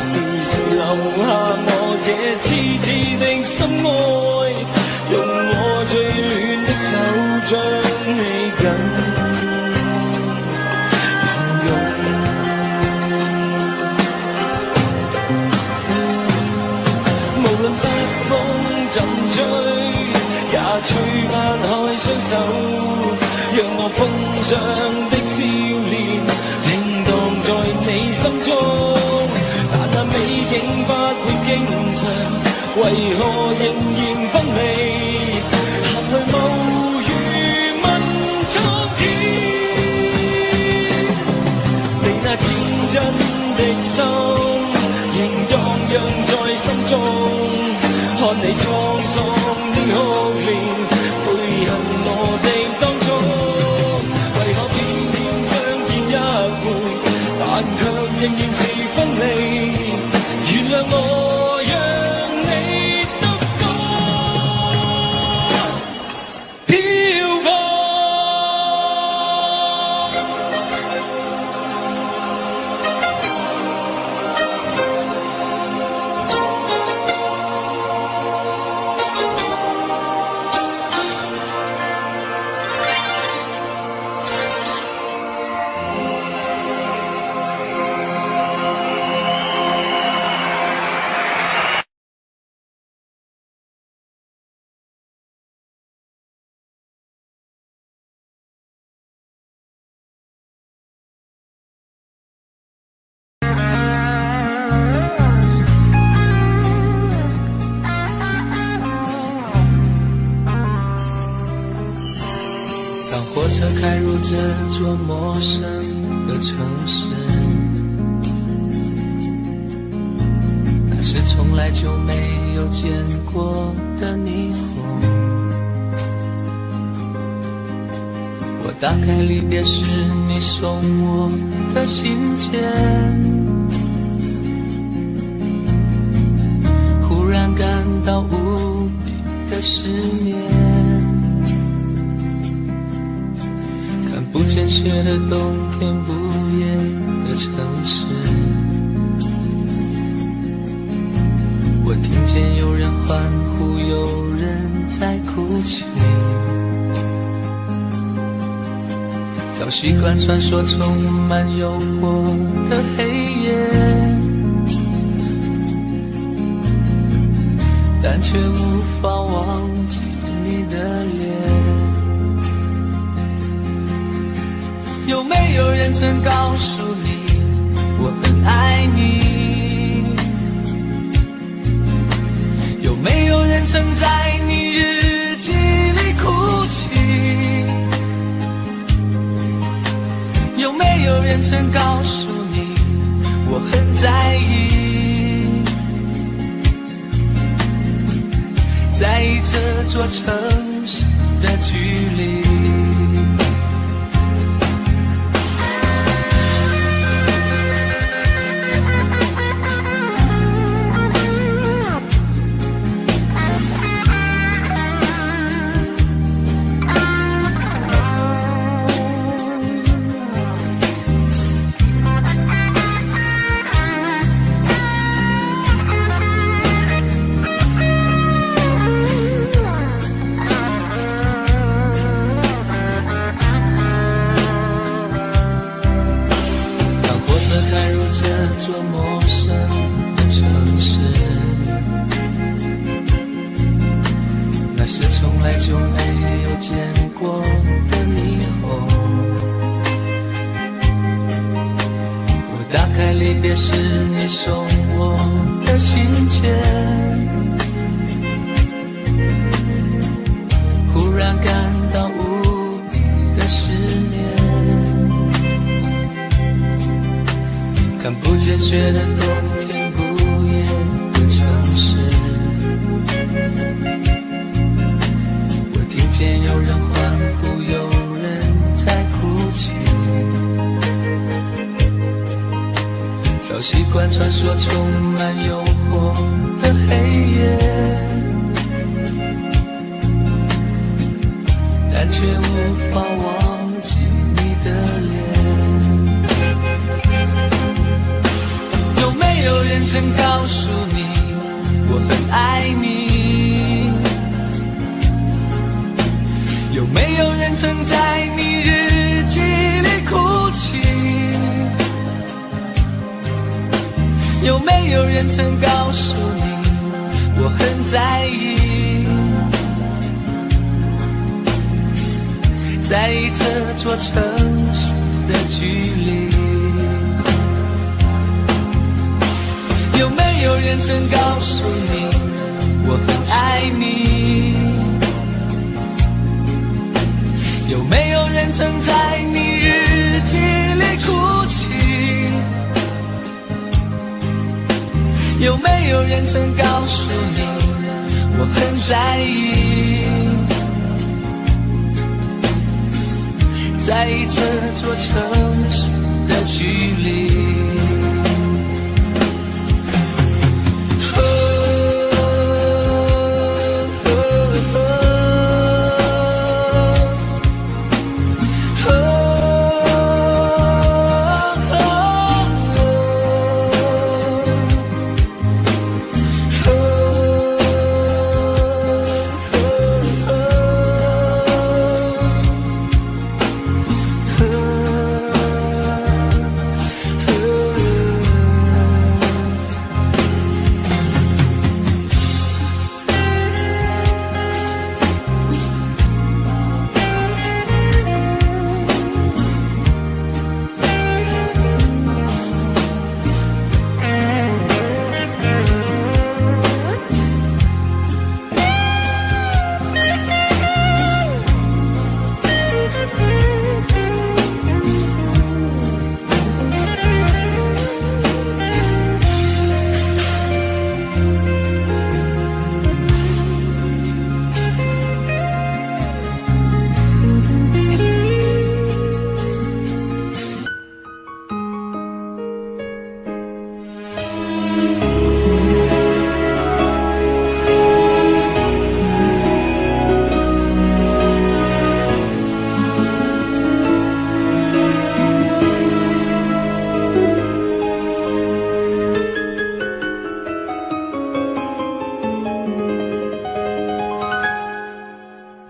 誰留下我這痴痴的心愛？用我最暖的手將你緊抱擁。無論北風怎吹，也吹不開雙手，讓我風霜的笑臉平蕩在你心中。但那美景不會經常，為何仍然分離？含淚無語問蒼天，你那天真的心仍蕩漾在心中。看你滄桑的哭臉，悔恨我的當初，為何偏偏相見一回，但卻仍然是分離？原諒我讓你得過漂泊。火车开入这座陌生的城市，那是从来就没有见过的霓虹。我打开离别时你送我的信件，忽然感到无比的失眠。不见雪的冬天，不夜的城市，我听见有人欢呼，有人在哭泣。早习惯传说充满诱惑的黑夜，但却无法忘记你的脸。有没有人曾告诉你我很爱你？有没有人曾在你日记里哭泣？有没有人曾告诉你我很在意？在意这座城市的距离。这座陌生的城市，那是从来就没有见过的霓虹。我打开离别时你送我的信件，忽然感到无比的失眠。看不见雪的冬天，不夜的城市，我听见有人欢呼，有人在哭泣。早习惯穿梭充满诱惑的黑夜，但却无法忘记你的脸。有没有人曾告诉你我很爱你？有没有人曾在你日记里哭泣？有没有人曾告诉你我很在意？在意这座城市的距离。有没有人曾告诉你我很爱你？有没有人曾在你日记里哭泣？有没有人曾告诉你我很在意？在意这座城市的距离。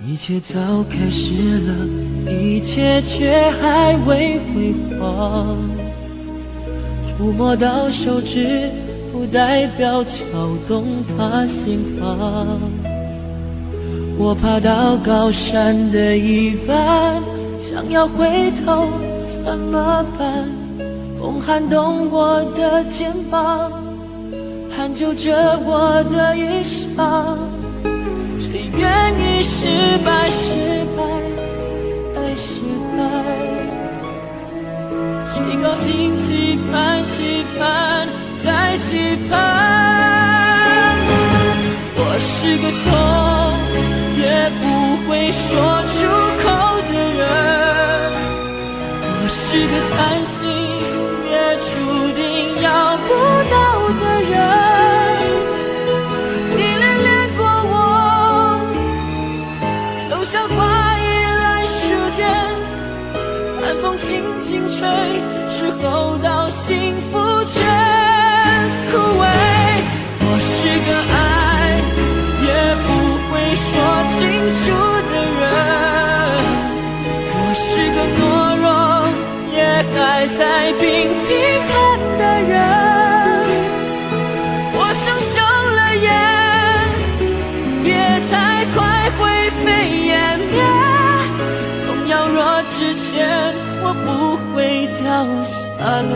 一切早开始了，一切却还未辉煌。触摸到手指，不代表敲动他心房。我爬到高山的一半，想要回头怎么办？风撼动我的肩膀，hand揪着我的衣裳。谁愿意失败，失败再失败？谁高兴期盼，期盼再期盼？我是个痛说出口的人。我是个贪心也注定要不到的人。你恋恋过我，就像花依赖树间，寒风轻轻吹，时候到幸福却枯萎。我是个爱也不会说清楚的人，我是个懦弱也还在拼拼看的人。我想休了眼，别太快灰飞烟灭，痛要若之前我不会掉下泪。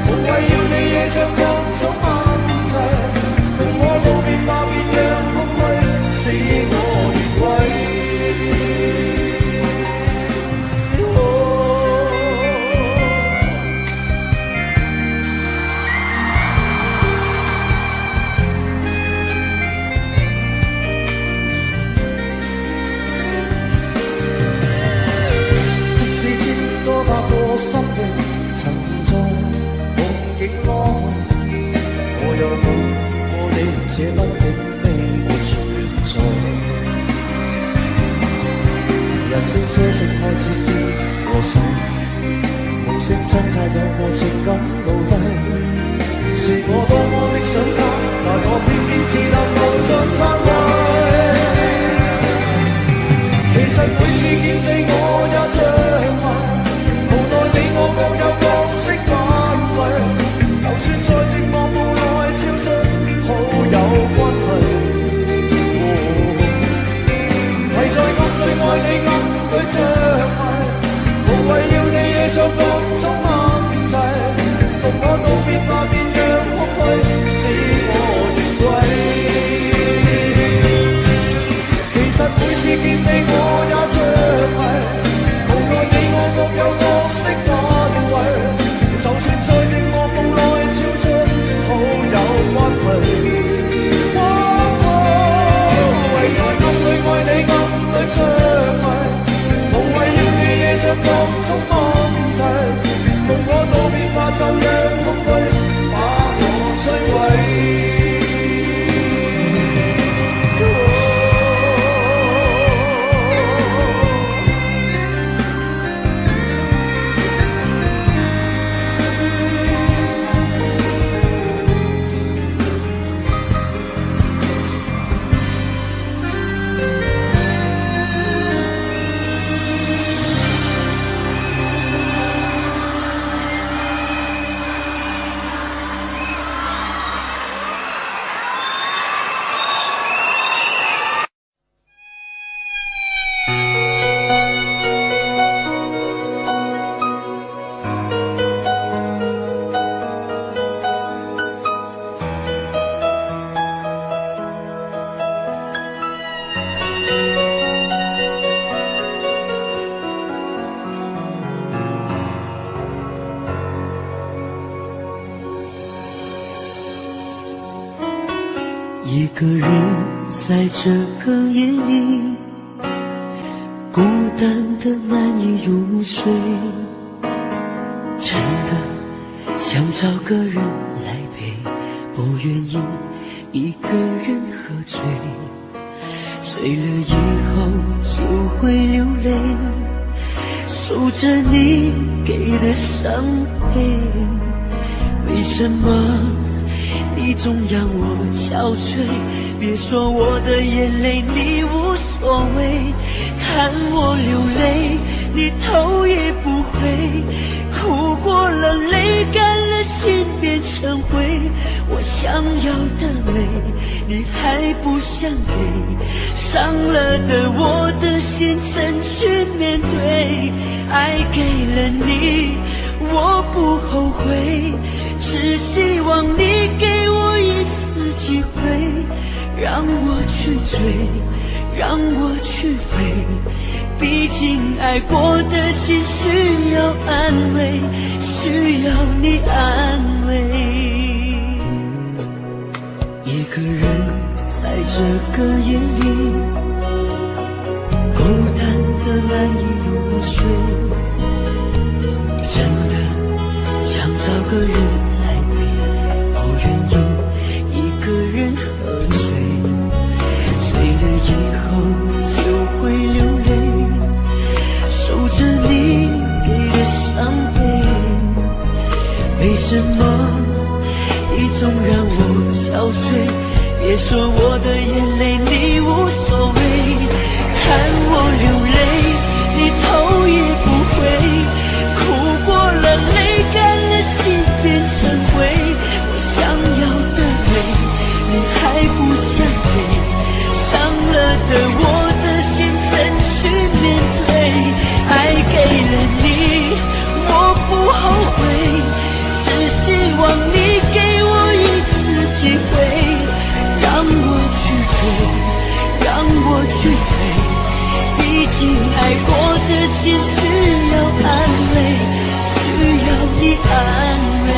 無謂要你夜上各種問題，令我道別話別这不永未活存在。人生车程太自私和神，無聲掙扎讓我情感奴隸。是我多麼的想他，但我偏偏只能無盡讚慰。其實每次見你我也着迷，無奈你我各有角色範圍，就算在寂寞霧內超出好友關係。為在暗裏愛你暗裏着迷，無謂要你惹上各種問題，共我道別吧便讓空虛使我越軌。其實每次見你我也着迷，無奈你我各有角色範圍，就算在寂寞夢內超出好友關係。為在暗裏愛你暗裏着迷，無謂要你惹上各種問題，共我道別吧就讓空虛把我摧毀。一个人在这个夜里，孤单的难以入睡，真的想找个人来陪，不愿意一个人喝醉，醉了以后就会流泪，数着你给的伤悲，为什么你总让我憔悴？别说我的眼泪你无所谓，看我流泪你头也不回，哭过了泪干了心变成灰，我想要的美你还不想给，伤了的我的心怎去面对？爱给了你我不后悔，只希望你给我一次机会，让我去追，让我去飞，毕竟爱过的心需要安慰，需要你安慰。一个人在这个夜里，孤单的难以入睡，真的想找个人来陪，不愿意一个人喝醉，醉了以后就会流泪，数着你给的伤悲，为什么你总让我憔悴？别说我的眼泪你无所谓，看我流泪你头也不回，哭过了泪干了心变成灰，我想要的美你还不想给，伤了的我的心怎去面对？爱给了你我不后悔，只希望你给我一次机会，让我去追，让我去飞，毕竟爱过的心需要安慰，需要你安慰。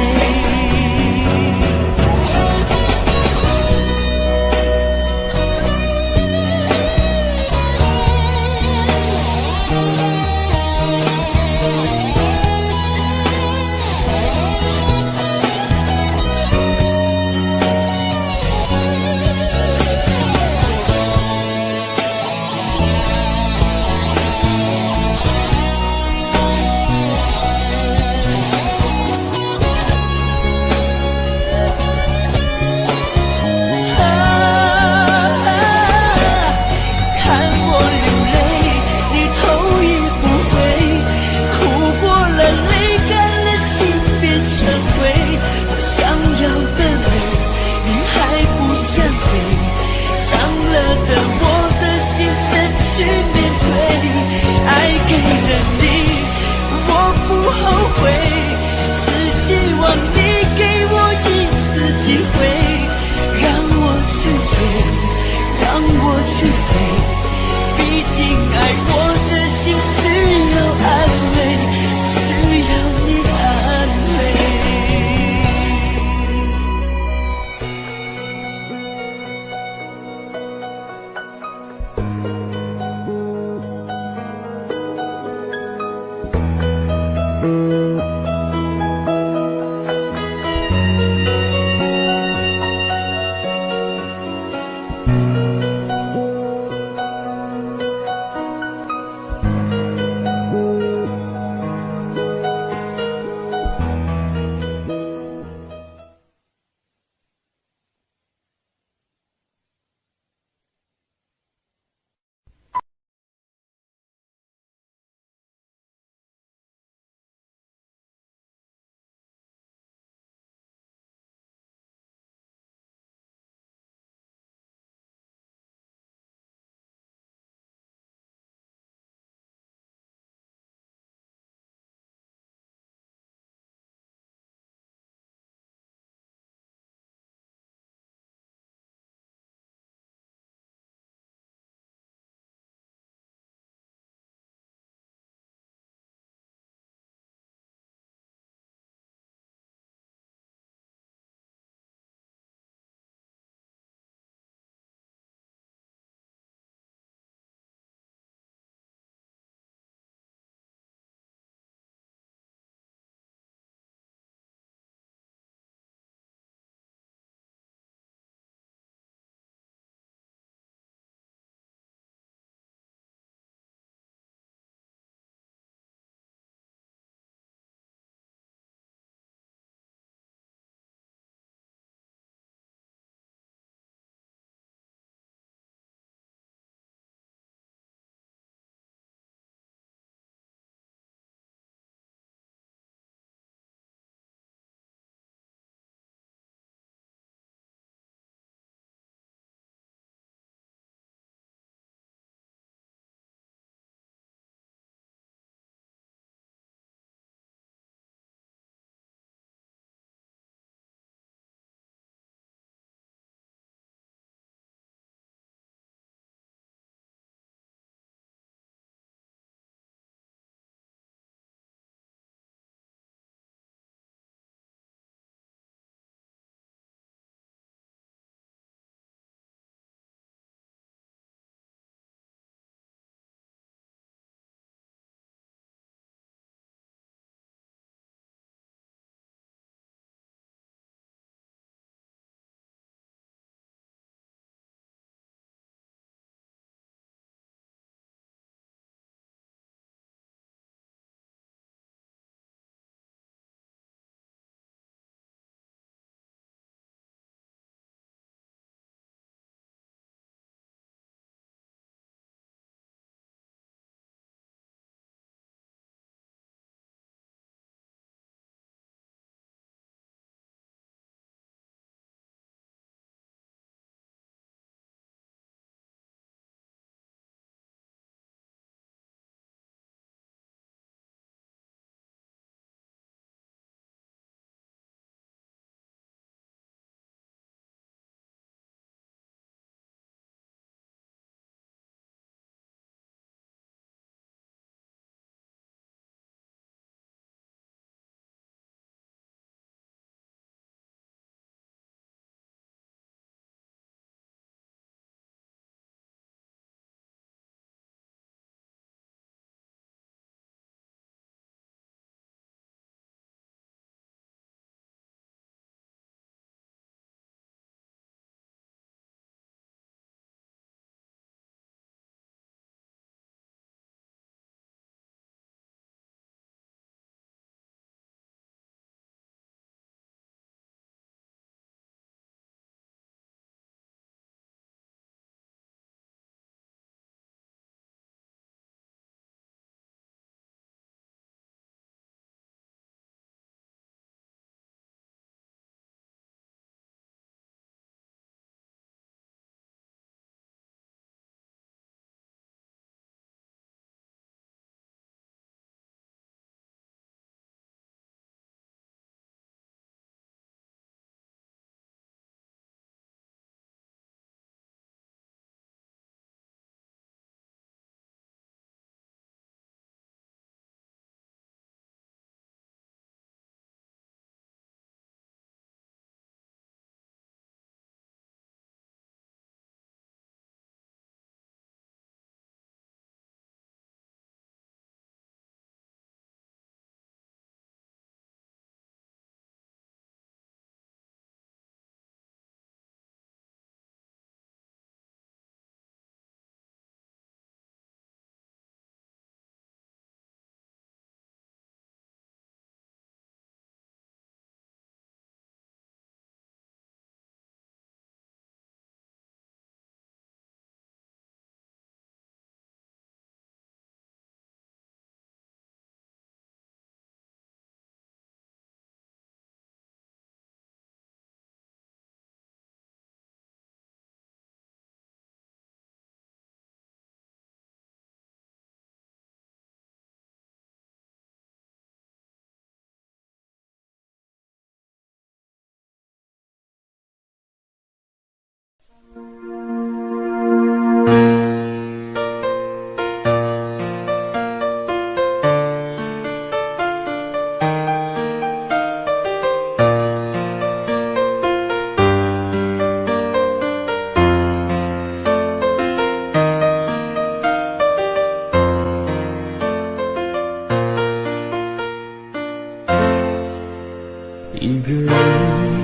一个人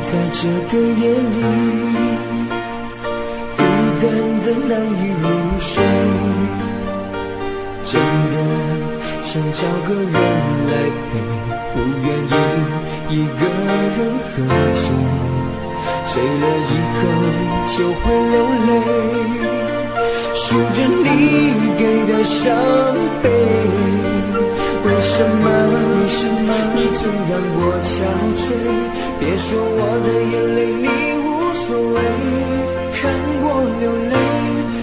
在这个夜里，孤单的难以入睡，真的想找个人来陪，不愿意一个人喝醉，醉了以后就会流泪，数着你给的伤悲，为什么你总让我憔悴？别说我的眼泪你无所谓，看我流泪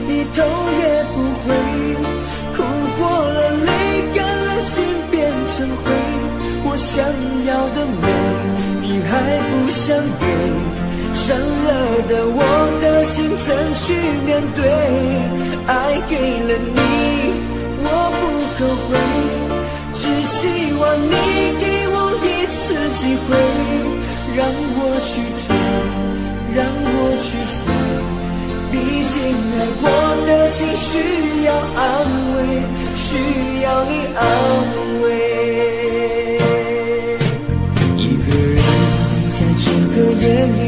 你头也不回，哭过了泪干了心变成灰，我想要的美你还不想给，伤了的我的心怎去面对？爱给了你我不后悔，只希望你给我一次机会，让我去追，让我去飞，毕竟爱我的心需要安慰，需要你安慰。一个人在这个夜里，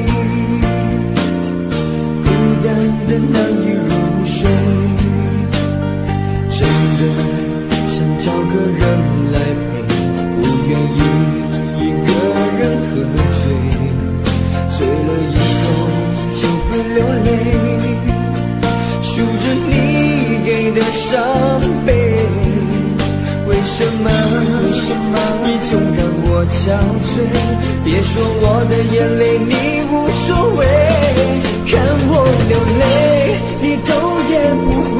孤单的难以入睡，真的想找个人来陪，不愿意一个人喝醉，醉了以后就会流泪，数着你给的伤悲，为什么你总让我憔悴？别说我的眼泪你无所谓，看我流泪你头也不回，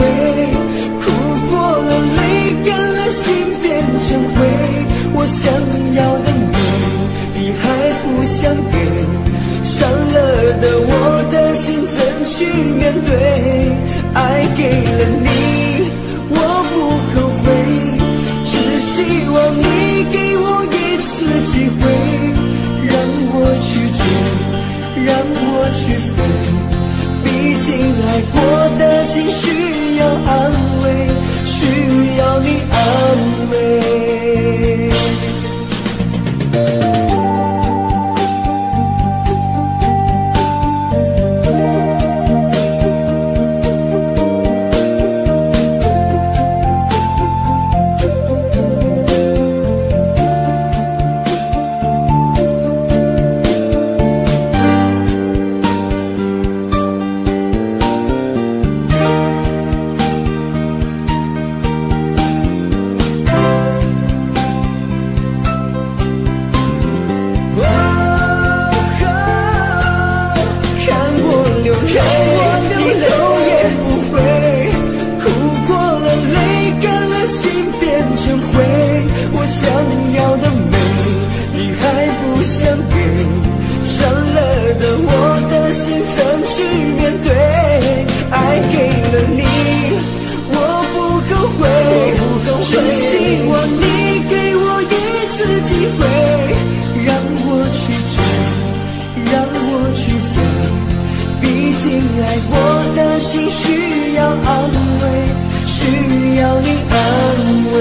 哭过了泪干了心变成灰，我想要的美你还不想给，伤了的我的心怎去面对？爱给了你我不后悔，只希望你给我一次机会，让我去追，让我去飞，毕竟爱过的心需要安慰，需要你安慰。爱我的心需要安慰，需要你安慰。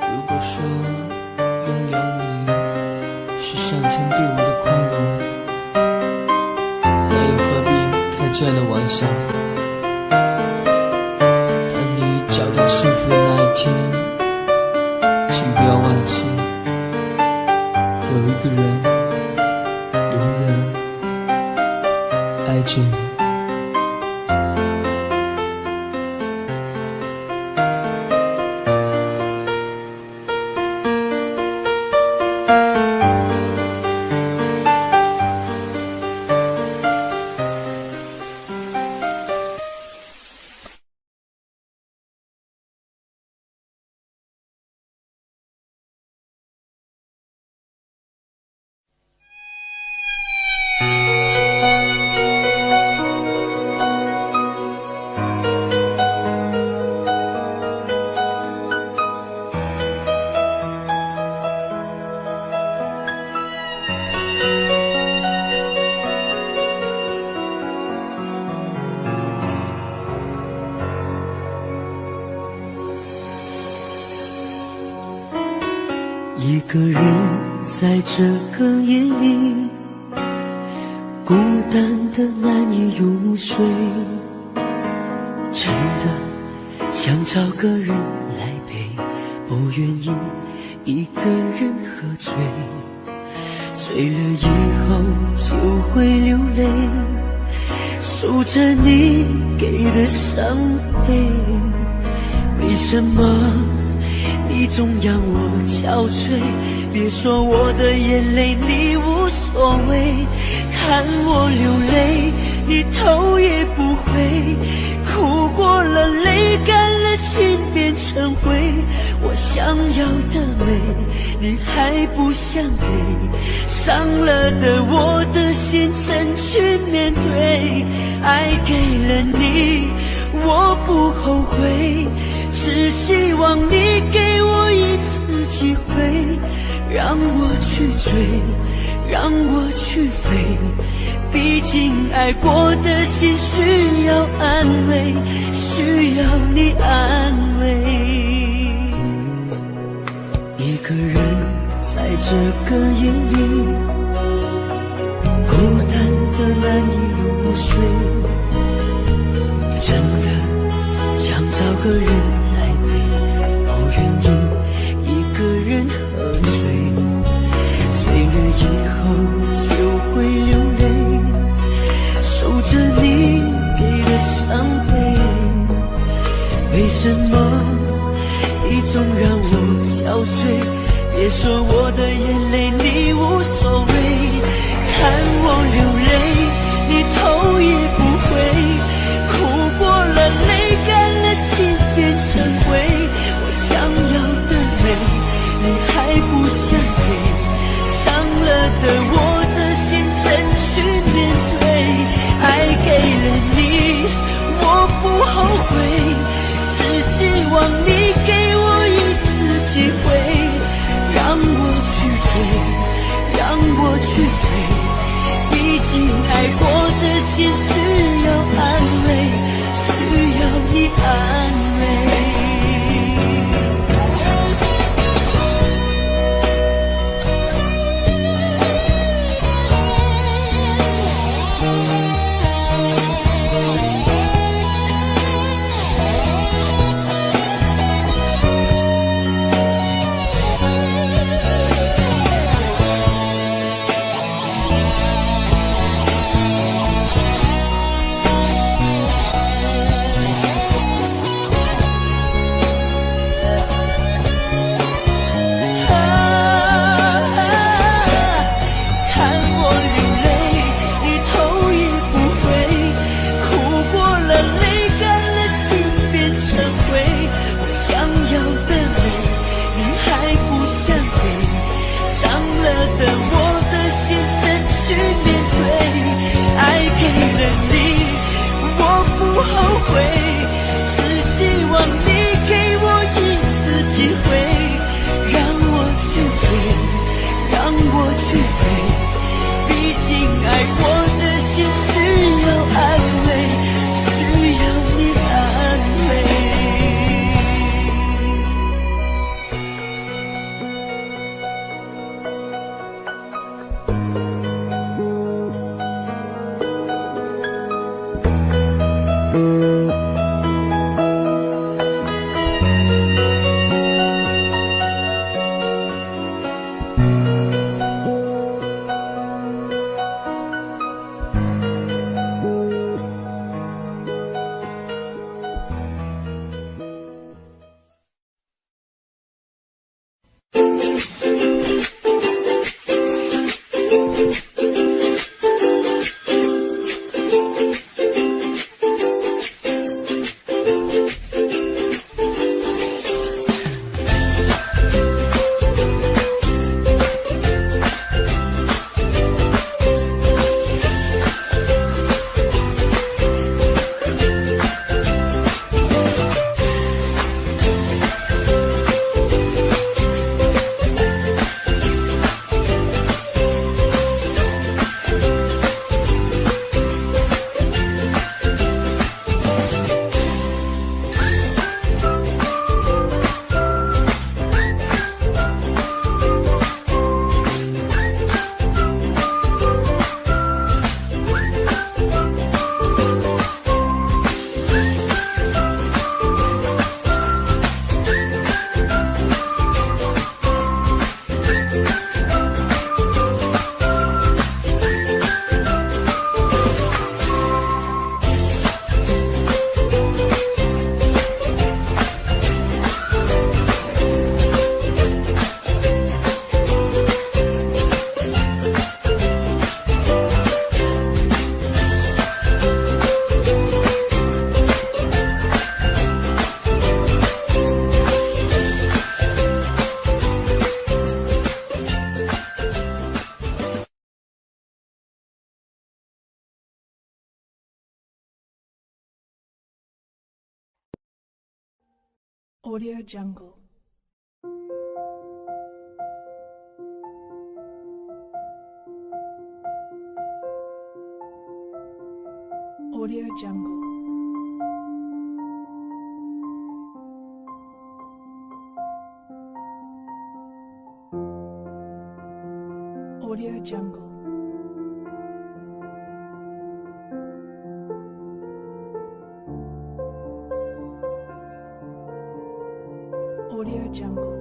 如果说拥有你是上天对我的宽容，那又何必开这样的玩笑？当你找到幸福的那一天，请不要忘记，有一个人永远爱着你。一个人在这个夜里，孤单的难以入睡，真的想找个人来陪，不愿意一个人喝醉，醉了以后就会流泪，数着你给的伤悲。为什么你总让我憔悴？别说我的眼泪你无所谓，看我流泪你头也不回，哭过了泪干了心变成灰，我想要的美你还不想给，伤了的我的心怎去面对？爱给了你我不后悔，只希望你给我一次机会，让我去追，让我去飞，毕竟爱过的心需要安慰，需要你安慰。一个人在这个夜里，孤单的难以入睡，真的想找个人来陪，不愿意一个人喝醉，醉了以后就会流泪，数着你给的伤悲。为什么你总让我憔悴？别说我的眼泪你无所谓，看我流泪你头也不回，哭过了泪干了心变成灰，我想要的美你还不想给，伤了的我的心怎去面对？爱给了你我不后悔，只希望你给我一次机会，让我去追，让我 Audio Jungle. Audio Jungle. Audio Jungle. Audio Jungle.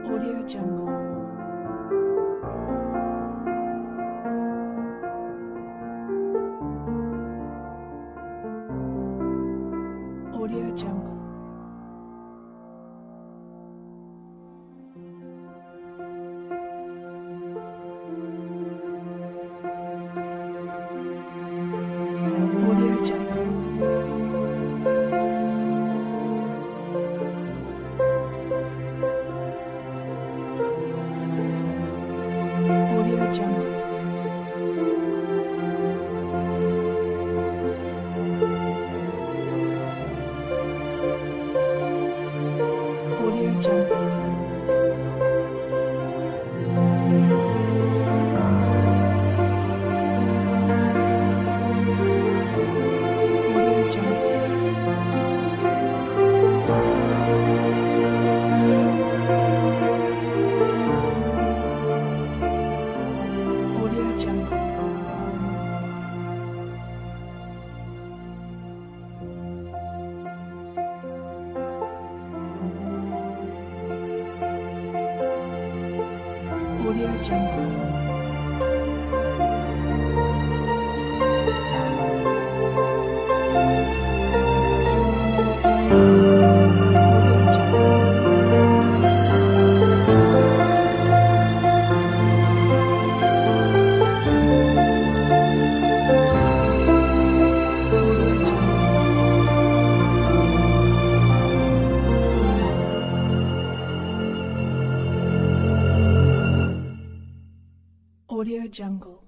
Audio Jungle. Audio Jungle. Audio Jungle. Audio Jungle. Audio Jungle. Audio Jungle. Audio Jungle. Audio Jungle. Audio Jungle.